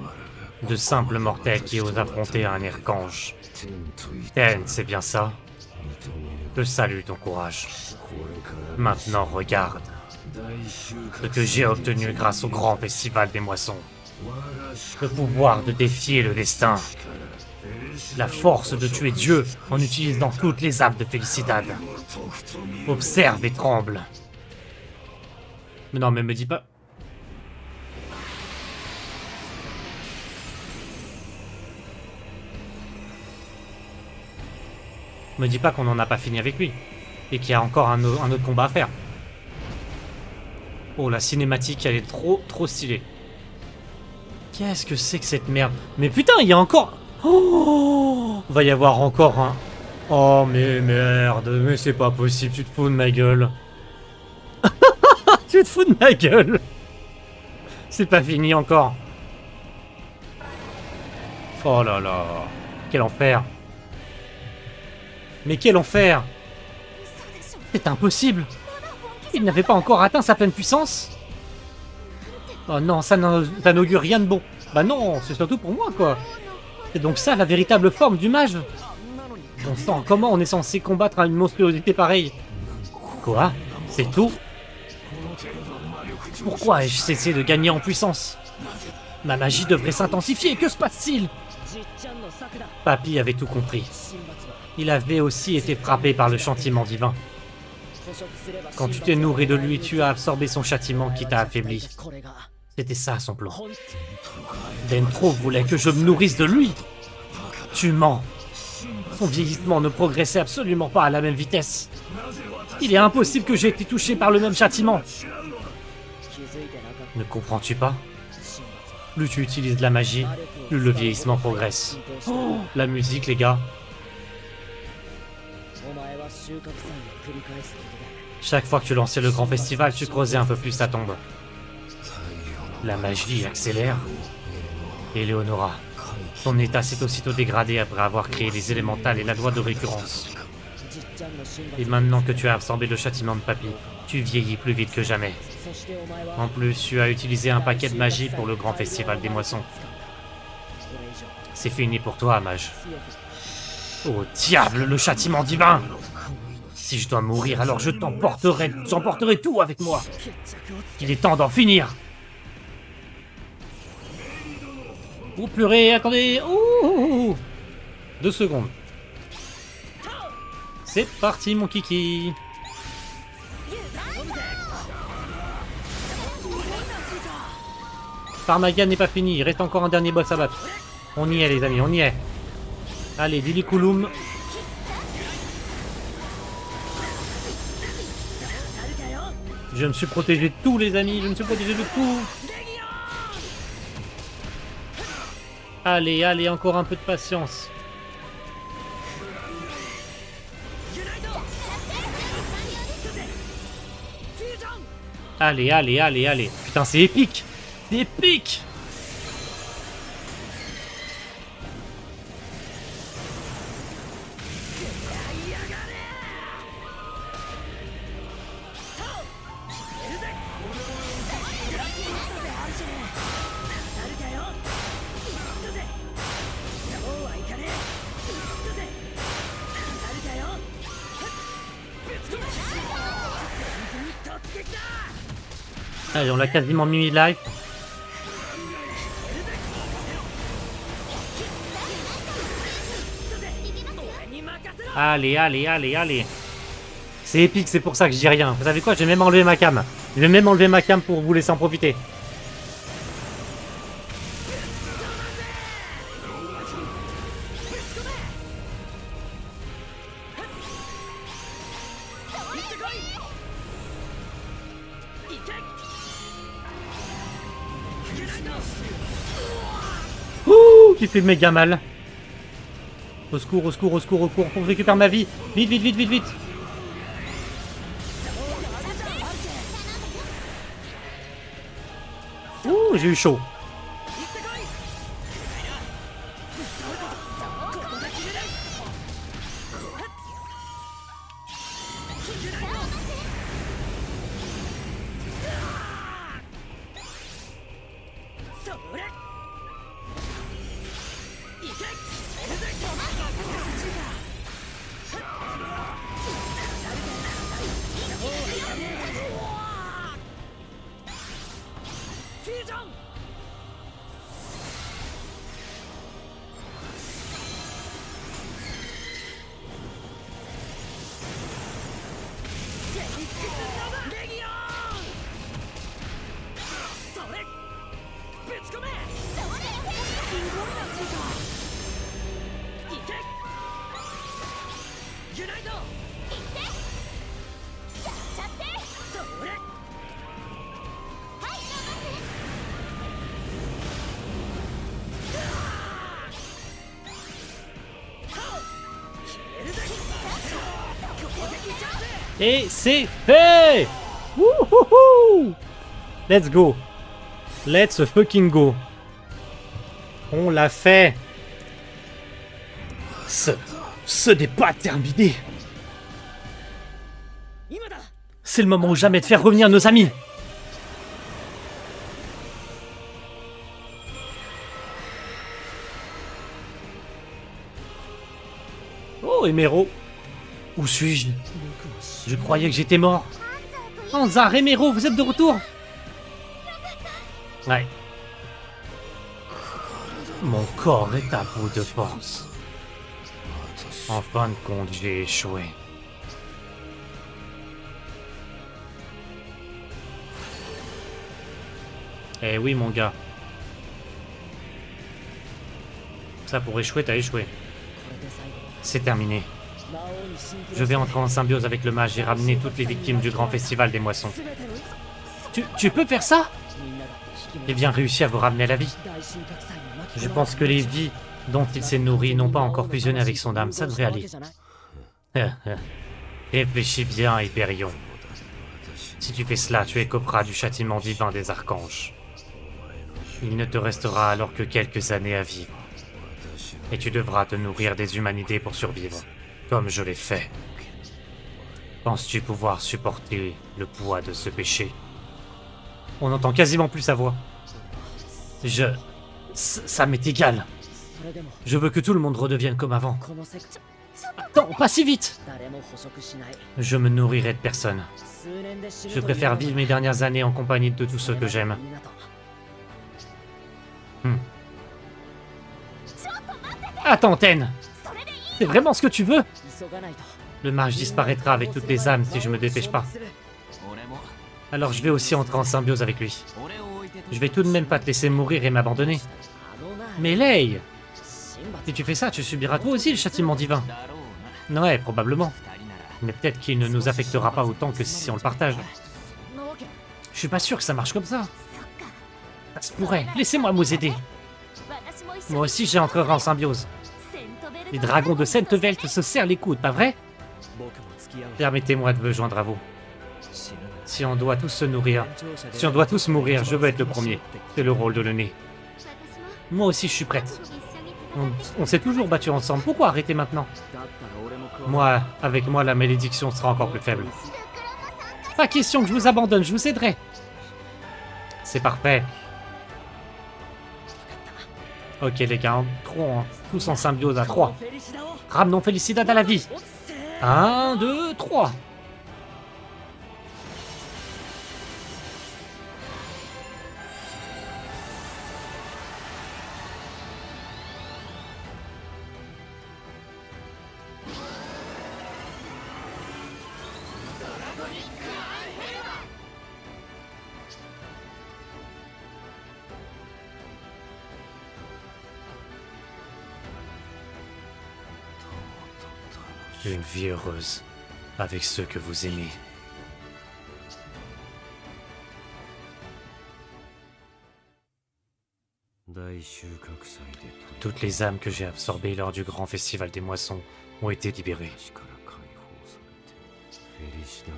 S2: De simples mortels qui osent affronter un archange. Ten, c'est bien ça. Je salue ton courage. Maintenant, regarde ce que j'ai obtenu grâce au grand festival des moissons. Le pouvoir de défier le destin. La force de tuer Dieu en utilisant toutes les âmes de Félicidad. Observe et tremble. Mais non, mais me dis pas... Me dis pas qu'on n'en a pas fini avec lui. Et qu'il y a encore un autre combat à faire. Oh, la cinématique, elle est trop stylée. Qu'est-ce que c'est que cette merde? Mais putain, il y a encore... Oh, va y avoir encore un... Oh, mais merde, mais c'est pas possible, tu te fous de ma gueule. Tu te fous de ma gueule. C'est pas fini encore. Oh là là. Quel enfer. Mais quel enfer! C'est impossible! Il n'avait pas encore atteint sa pleine puissance? Oh non, ça n'augure rien de bon. Bah non, c'est surtout pour moi, quoi. C'est donc ça la véritable forme du mage? Bon sang, comment on est censé combattre une monstruosité pareille? Quoi? C'est tout? Pourquoi ai-je cessé de gagner en puissance? Ma magie devrait s'intensifier, que se passe-t-il? Papy avait tout compris. Il avait aussi été frappé par le châtiment divin. Quand tu t'es nourri de lui, tu as absorbé son châtiment qui t'a affaibli. C'était ça son plan. Dentro voulait que je me nourrisse de lui. Tu mens. Son vieillissement ne progressait absolument pas à la même vitesse. Il est impossible que j'ai été touché par le même châtiment. Ne comprends-tu pas? Plus tu utilises la magie, plus le vieillissement progresse. Oh, la musique, les gars. Chaque fois que tu lançais le grand festival, tu creusais un peu plus ta tombe. La magie accélère. Eleonora, son état s'est aussitôt dégradé après avoir créé les élémentales et la loi de récurrence. Et maintenant que tu as absorbé le châtiment de Papy, tu vieillis plus vite que jamais. En plus, tu as utilisé un paquet de magie pour le grand festival des moissons. C'est fini pour toi, mage. Oh diable, le châtiment divin! Si je dois mourir, alors j'emporterai tout avec moi. Il est temps d'en finir. Oh purée, attendez. Ouh, 2 secondes. C'est parti mon kiki. Pharmagia n'est pas fini, il reste encore un dernier boss à battre. On y est les amis, on y est. Allez, Liliculum. Je me suis protégé de tout les amis, je me suis protégé de tout. Allez, allez, encore un peu de patience. Allez, allez, allez, allez. Putain, c'est épique. C'est épique. Allez, on l'a quasiment mis live. Allez, allez, allez, allez. C'est épique, c'est pour ça que je dis rien. Vous savez quoi, je vais même enlever ma cam. Je vais même enlever ma cam pour vous laisser en profiter. Ouh, qui fait méga mal. Au secours, au secours, au secours, au secours. Faut que je récupère ma vie. Vite, vite, vite, vite, vite. Ouh, j'ai eu chaud. Et c'est fait. Wouhouhou. Let's go. Let's fucking go. On l'a fait. Ce n'est pas terminé. C'est le moment ou jamais de faire revenir nos amis. Oh, Emero. Où suis-je? Je croyais que j'étais mort. Anzar, Emero, vous êtes de retour? Ouais. Mon corps est à bout de force. En fin de compte, j'ai échoué. Eh oui, mon gars. Ça, pour échouer, t'as échoué. C'est terminé. Je vais entrer en symbiose avec le mage et ramener toutes les victimes du grand festival des moissons. Tu peux faire ça? J'ai bien réussi à vous ramener à la vie. Je pense que les vies dont il s'est nourri n'ont pas encore fusionné avec son âme. Ça devrait aller. Réfléchis bien, Hyperion. Si tu fais cela, tu écoperas du châtiment divin des archanges. Il ne te restera alors que quelques années à vivre. Et tu devras te nourrir des humanités pour survivre, comme je l'ai fait. Penses-tu pouvoir supporter le poids de ce péché? On n'entend quasiment plus sa voix. Ça m'est égal. Je veux que tout le monde redevienne comme avant. Attends, pas si vite! Je me nourrirai de personne. Je préfère vivre mes dernières années en compagnie de tous ceux que j'aime. Attends, Ten! C'est vraiment ce que tu veux? Le mage disparaîtra avec toutes les âmes si je me dépêche pas. Alors je vais aussi entrer en symbiose avec lui. Je vais tout de même pas te laisser mourir et m'abandonner. Mais Lei! Si tu fais ça, tu subiras toi aussi le châtiment divin. Ouais, probablement. Mais peut-être qu'il ne nous affectera pas autant que si on le partage. Je suis pas sûr que ça marche comme ça. Ça se pourrait. Laissez-moi vous aider. Moi aussi j'entrerai en symbiose. Les dragons de Sainte-Velt se serrent les coudes, pas vrai? Permettez-moi de me joindre à vous. Si on doit tous se nourrir, si on doit tous mourir, je veux être le premier. C'est le rôle de le nez. Moi aussi je suis prête. On s'est toujours battu ensemble, pourquoi arrêter maintenant? Moi, avec moi, la malédiction sera encore plus faible. Pas question que je vous abandonne, je vous aiderai. C'est parfait. Ok les gars, entrons tous en symbiose à 3. Ramenons Felicidad à la vie. 1, 2, 3. Une vie heureuse, avec ceux que vous aimez. Toutes les âmes que j'ai absorbées lors du grand festival des moissons ont été libérées.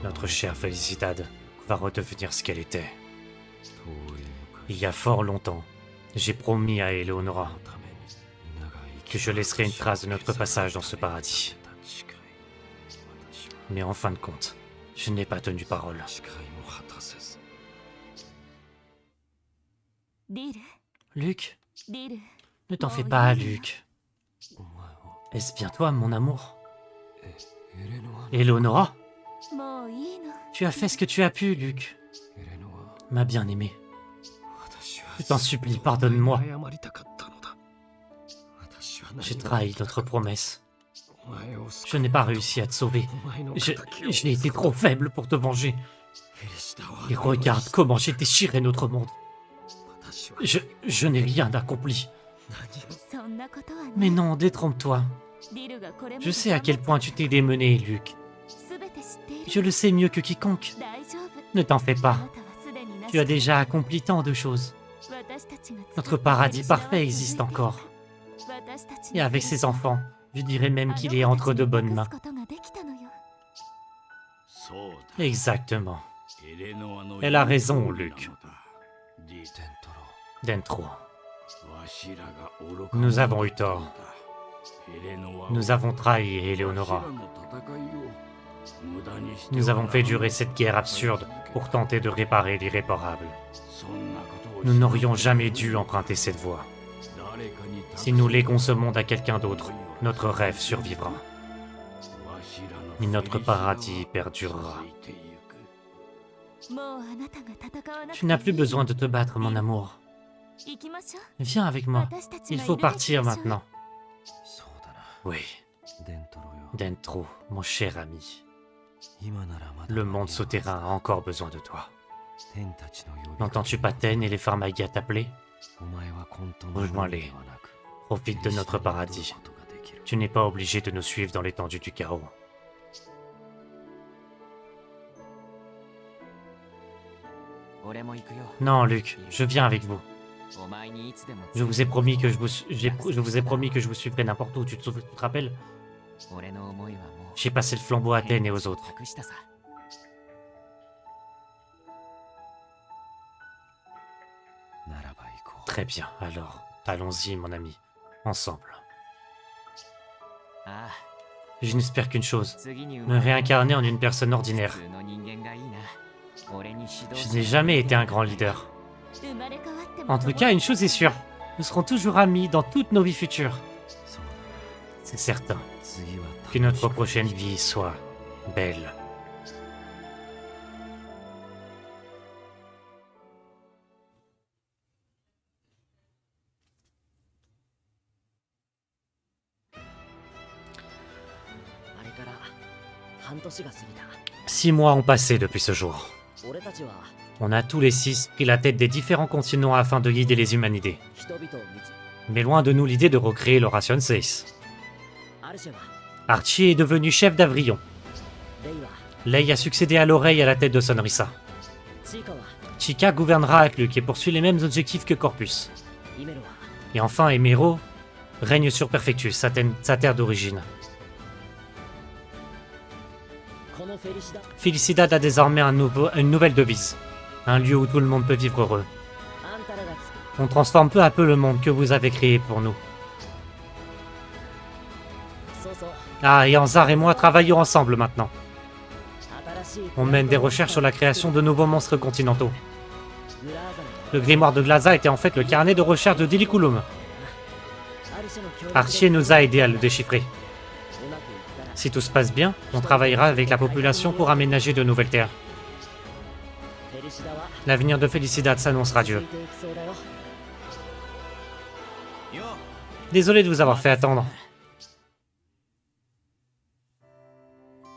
S2: Notre chère Félicidad va redevenir ce qu'elle était. Il y a fort longtemps, j'ai promis à Eleonora que je laisserai une trace de notre passage dans ce paradis. Mais en fin de compte, je n'ai pas tenu parole.
S1: リール
S2: Luc,
S1: リール
S2: ne t'en fais pas, Luc. Est-ce bien toi, mon amour? Eleonora,
S1: もういいの
S2: tu as fait ce que tu as pu, Luc. Ma bien-aimée. Je t'en supplie, pardonne-moi. J'ai trahi notre promesse. Je n'ai pas réussi à te sauver. J'ai été trop faible pour te venger. Et regarde comment j'ai déchiré notre monde. Je n'ai rien accompli.
S1: そんなことはね
S2: Mais non, détrompe-toi.
S1: リルがこれまで
S2: Je sais à quel point tu t'es démené, Luc.
S1: 全て知っている
S2: Je le sais mieux que quiconque.
S1: 大丈夫
S2: Ne t'en fais
S1: あ
S2: pas.
S1: なたはすでに成し
S2: Tu as déjà accompli tant de choses.
S1: 私たちが
S2: Notre paradis parfait existe encore.
S1: 私たち
S2: Et avec ses enfants, je dirais même qu'il est entre de bonnes mains.
S1: ことができたのよ
S4: そうだ
S2: Exactement.
S4: エレノアの
S2: Elle a raison, Luc.
S4: ディテントロ
S2: Dentro.
S4: わしらが愚か
S2: Nous avons eu tort.
S4: エレノアは
S2: Nous avons trahi
S4: わし
S2: Eleonora.
S4: らの戦いを無駄にして
S2: Nous
S4: は
S2: avons
S4: な
S2: fait
S4: ら
S2: durer cette guerre absurde pour tenter de réparer l'irréparable.
S4: そんなことを
S2: Nous n'aurions jamais dû emprunter cette voie.
S4: 誰かに
S2: Si nous léguons ce monde à quelqu'un d'autre, notre rêve survivra.
S4: わしらの
S2: Mais notre paradis perdurera.
S4: 続いていく
S1: もうあなたが戦わなく
S2: Tu n'as plus besoin de te battre, mon amour.
S1: 行きましょう
S2: Viens avec moi.
S1: 私たち
S2: Il
S1: が
S2: faut
S1: いるべき
S2: partir
S1: 場所
S2: maintenant.
S5: そうだな
S2: Oui,
S5: デントロよ
S2: Dentro, mon cher ami.
S5: 今ならまだ
S2: Le monde souterrain a encore besoin de toi.
S5: 天たちの呼びかけ
S2: N'entends-tu pas Ten et les Pharmagia t'appeler?
S5: お前は混沌
S2: Rejoins-les.
S5: ではなく
S2: Profite de notre paradis.
S5: ことができる
S2: Tu n'es pas obligé de nous suivre dans l'étendue du chaos.
S3: 俺も行くよ
S2: Non, Luc, je viens avec vous.
S3: お前にいつでも
S2: Je vous ai promis que je vous ai promis que je vous suivrai n'importe où. Tu te rappelles?
S3: 俺の思いはもう
S2: J'ai passé le flambeau à Ten et aux autres.
S3: 託したさ
S5: ならば行こう
S2: Très bien, alors, allons-y, mon ami. Ensemble.
S3: ああ
S2: Je n'espère qu'une chose.
S3: 次に生
S2: Me
S3: まれ
S2: réincarner en une personne ordinaire.
S3: 普通の人間がいいな俺に指導
S2: Je n'ai jamais été un grand leader.
S1: 生まれ変わっても
S2: En tout cas, une chose est sûre. Nous serons toujours amis dans toutes nos vies futures.
S5: そうだ
S2: C'est certain.
S5: 次は
S2: Que notre prochaine vie soit belle. Six mois ont passé depuis ce jour. On a tous les six pris la tête des différents continents afin de guider les humanités. Mais loin de nous l'idée de recréer l'Oration 6. Archie est devenu chef d'Avrion. Lei a succédé à l'oreille à la tête de Sonrisa. Chica gouvernera avec Luke et poursuit les mêmes objectifs que Corpus. Et enfin, Emero règne sur Perfectus, sa terre d'origine. Felicidad a désormais une nouvelle devise. Un lieu où tout le monde peut vivre heureux. On transforme peu à peu le monde que vous avez créé pour nous. Ah, et Anzar et moi travaillons ensemble maintenant. On mène des recherches sur la création de nouveaux monstres continentaux. Le grimoire de Glaza était en fait le carnet de recherche de Diliculum. Archie nous a aidés à le déchiffrer. Si tout se passe bien, on travaillera avec la population pour aménager de nouvelles terres. L'avenir de Felicidad s'annonce radieux. Désolé de vous avoir fait attendre.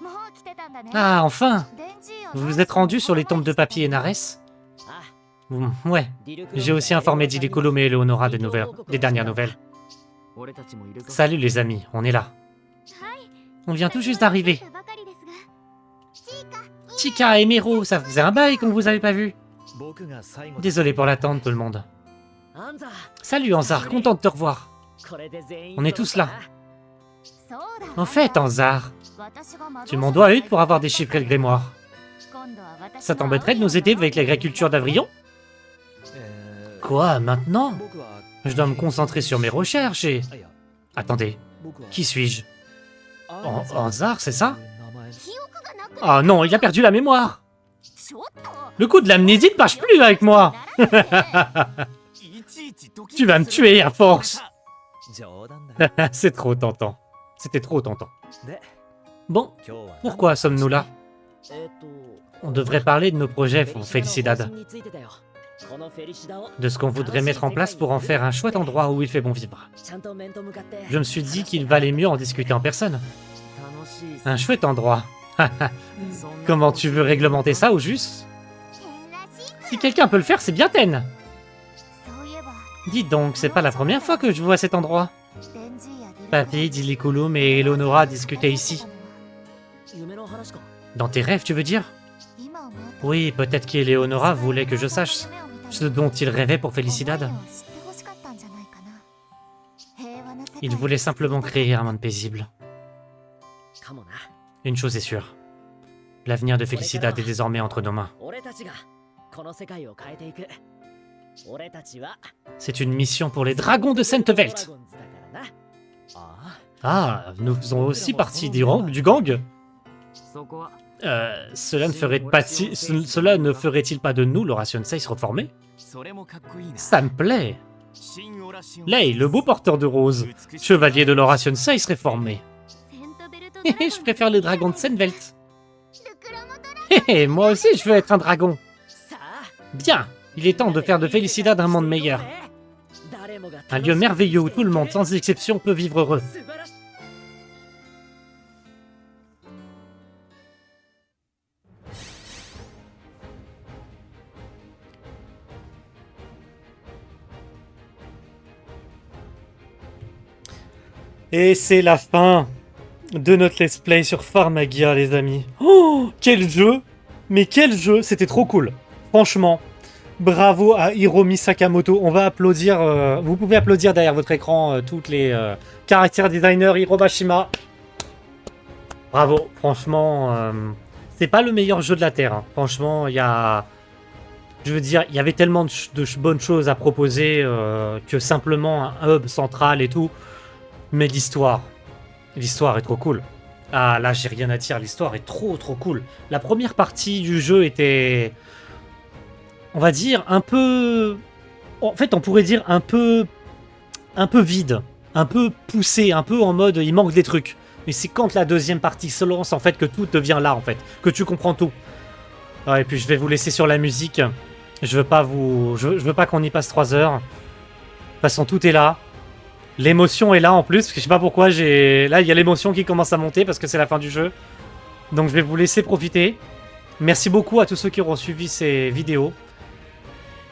S1: もう来てたんだね
S2: Ah, enfin!
S1: デンジーよ
S2: Vous vous êtes rendu sur les tombes de papier Enares? Ouais. J'ai aussi informé Diliculum et Eleonora des dernières nouvelles. Salut les amis, on est là. On vient tout juste d'arriver. Chika et Mero, ça faisait un bail qu'on vous avait pas vu. Désolé pour l'attente, tout le monde. Salut Anzar, content de te revoir. On est tous là. En fait, Anzar, tu m'en dois une pour avoir déchiffré le grimoire. Ça t'embêterait de nous aider avec l'agriculture d'Avrion? Quoi, maintenant? Je dois me concentrer sur mes recherches et... Attendez, qui suis-je? Anzar, c'est ça? Oh non, il a perdu la mémoire. Le coup de l'amnésie ne marche plus avec moi. Tu vas me tuer à force. C'est trop tentant. C'était trop tentant. Bon, pourquoi sommes-nous là? On devrait parler de nos projets pour Felicidad. De ce qu'on voudrait mettre en place pour en faire un chouette endroit où il fait bon vivre. Je me suis dit qu'il valait mieux en discuter en personne. Un chouette endroit. Comment tu veux réglementer ça au juste? Si quelqu'un peut le faire, c'est bien Ten. Dites donc, c'est pas la première fois que je vois cet endroit. Papy, Dilikulum et Eleonora discutaient ici. Dans tes rêves, tu veux dire? Oui, peut-être qu'Eleonora voulait que je sache ce dont il rêvait pour Felicidad. Il voulait simplement créer un monde paisible. Une chose est sûre. L'avenir de Felicidad est désormais entre nos mains. C'est une mission pour les dragons de Sainte-Velt. Ah, nous faisons aussi partie du gang? Cela ne ferait-il pas de nous l'Aura Sensei reformé? Ça me plaît. Lei, le beau porteur de rose, chevalier de l'Aura Sensei réformé. Je préfère les dragons de Sainte-Velt. Moi aussi, je veux être un dragon. Bien, il est temps de faire de Felicidad un monde meilleur. Un lieu merveilleux où tout le monde, sans exception, peut vivre heureux. Et c'est la fin de notre let's play sur Pharmagia, les amis. Oh, quel jeu! Mais quel jeu! C'était trop cool. Franchement, bravo à Hiromi Sakamoto. On va applaudir, vous pouvez applaudir derrière votre écran toutes les caractères designers Hiromashima. Bravo, franchement, c'est pas le meilleur jeu de la Terre. Hein. Franchement, il y a... Je veux dire, il y avait tellement de bonnes choses à proposer que simplement un hub central et tout. Mais l'histoire est trop cool. Ah là, j'ai rien à dire, l'histoire est trop cool. La première partie du jeu était, on va dire, un peu... En fait, on pourrait dire un peu vide, un peu poussé, un peu en mode il manque des trucs. Mais c'est quand la deuxième partie se lance, en fait, que tout devient là, en fait. Que tu comprends tout. Ah, et puis je vais vous laisser sur la musique. Je veux pas qu'on y passe 3 heures. De toute façon, tout est là. L'émotion est là en plus, parce que je sais pas pourquoi là il y a l'émotion qui commence à monter parce que c'est la fin du jeu. Donc je vais vous laisser profiter. Merci beaucoup à tous ceux qui auront suivi ces vidéos.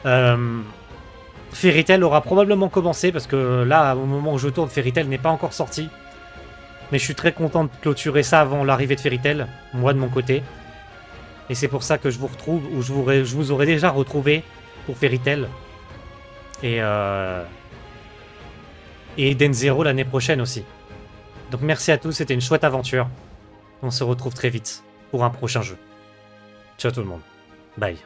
S2: Fairy Tail aura probablement commencé parce que là, au moment où je tourne, Fairy Tail n'est pas encore sorti. Mais je suis très content de clôturer ça avant l'arrivée de Fairy Tail, moi de mon côté. Et c'est pour ça que je vous retrouve, ou je vous aurais déjà retrouvé pour Fairy Tail. Et Eden Zero l'année prochaine aussi. Donc merci à tous, c'était une chouette aventure. On se retrouve très vite pour un prochain jeu. Ciao tout le monde. Bye.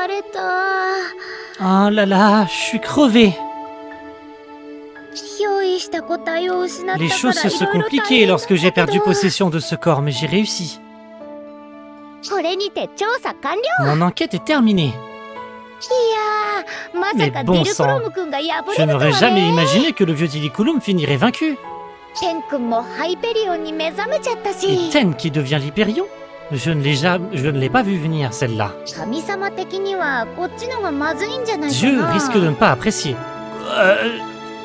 S1: れた。
S2: Oh là là, je suis crevé.
S1: 憑依した個体を失ったから
S2: Les choses se sont
S1: いろいろ大
S2: compliquées
S1: 変だ
S2: lorsque j'ai
S1: けど
S2: perdu possession de ce corps, mais j'ai réussi.
S1: これにて調査完了。
S2: Mon enquête est terminée.
S1: いやー、まさ
S2: Mais
S1: か
S2: bon
S1: ディルクロ
S2: sang,
S1: ム君が敗
S2: Je
S1: れると
S2: n'aurais
S1: は
S2: jamais
S1: ね。
S2: imaginé que le vieux Diliculum finirait vaincu.
S1: テン君もハイペリオンに目覚めちゃったし、
S2: Et Ten qui devient l'Hyperion? Je ne l'ai pas vu venir, celle-là.
S1: 神様的にはこっちのがまずいんじゃないか
S2: Dieu
S1: な。
S2: risque de ne pas apprécier.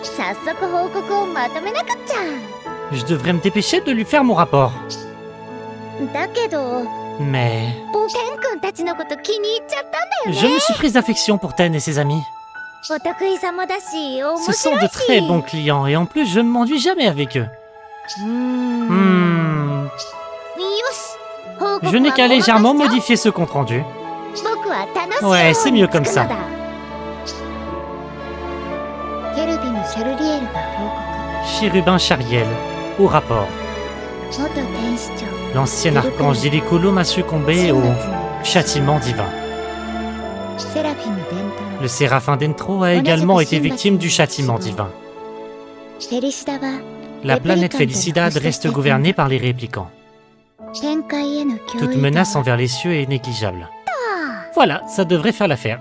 S1: 早速報告をまとめなかっちゃ。
S2: Je devrais me dépêcher de lui faire mon rapport.
S1: だけど、
S2: Mais
S1: テン君たちのこと気に入っちゃったんだよ
S2: je
S1: ね。
S2: me suis prise d'affection pour Ten et ses amis.
S1: お得意様だし、面
S2: Ce
S1: 白
S2: sont
S1: い
S2: de
S1: し。
S2: très bons clients et en plus je ne m'ennuie jamais avec eux.
S1: よし。報告は
S2: Je n'ai qu'à légèrement
S1: ごまかし
S2: modifier ce compte rendu.
S1: ちゃおう。僕は楽しい
S2: Ouais,
S1: 方
S2: c'est
S1: に
S2: mieux comme
S1: つく
S2: ça.
S1: のだ。ケルビム・シャルリエルが報告。
S2: Chérubin Chariel, au rapport.
S1: 元天使長
S2: L'ancien archange Diliculum a succombé au
S1: 真末の
S2: châtiment divin.
S1: セラフィム・デントロ
S2: Le séraphin d'Entro a également été victime du châtiment divin.
S1: フェリシダは
S2: La planète Felicidad reste gouvernée par les réplicants.
S1: 天界への脅威
S2: Toute menace envers les cieux est négligeable. Voilà, ça devrait faire l'affaire.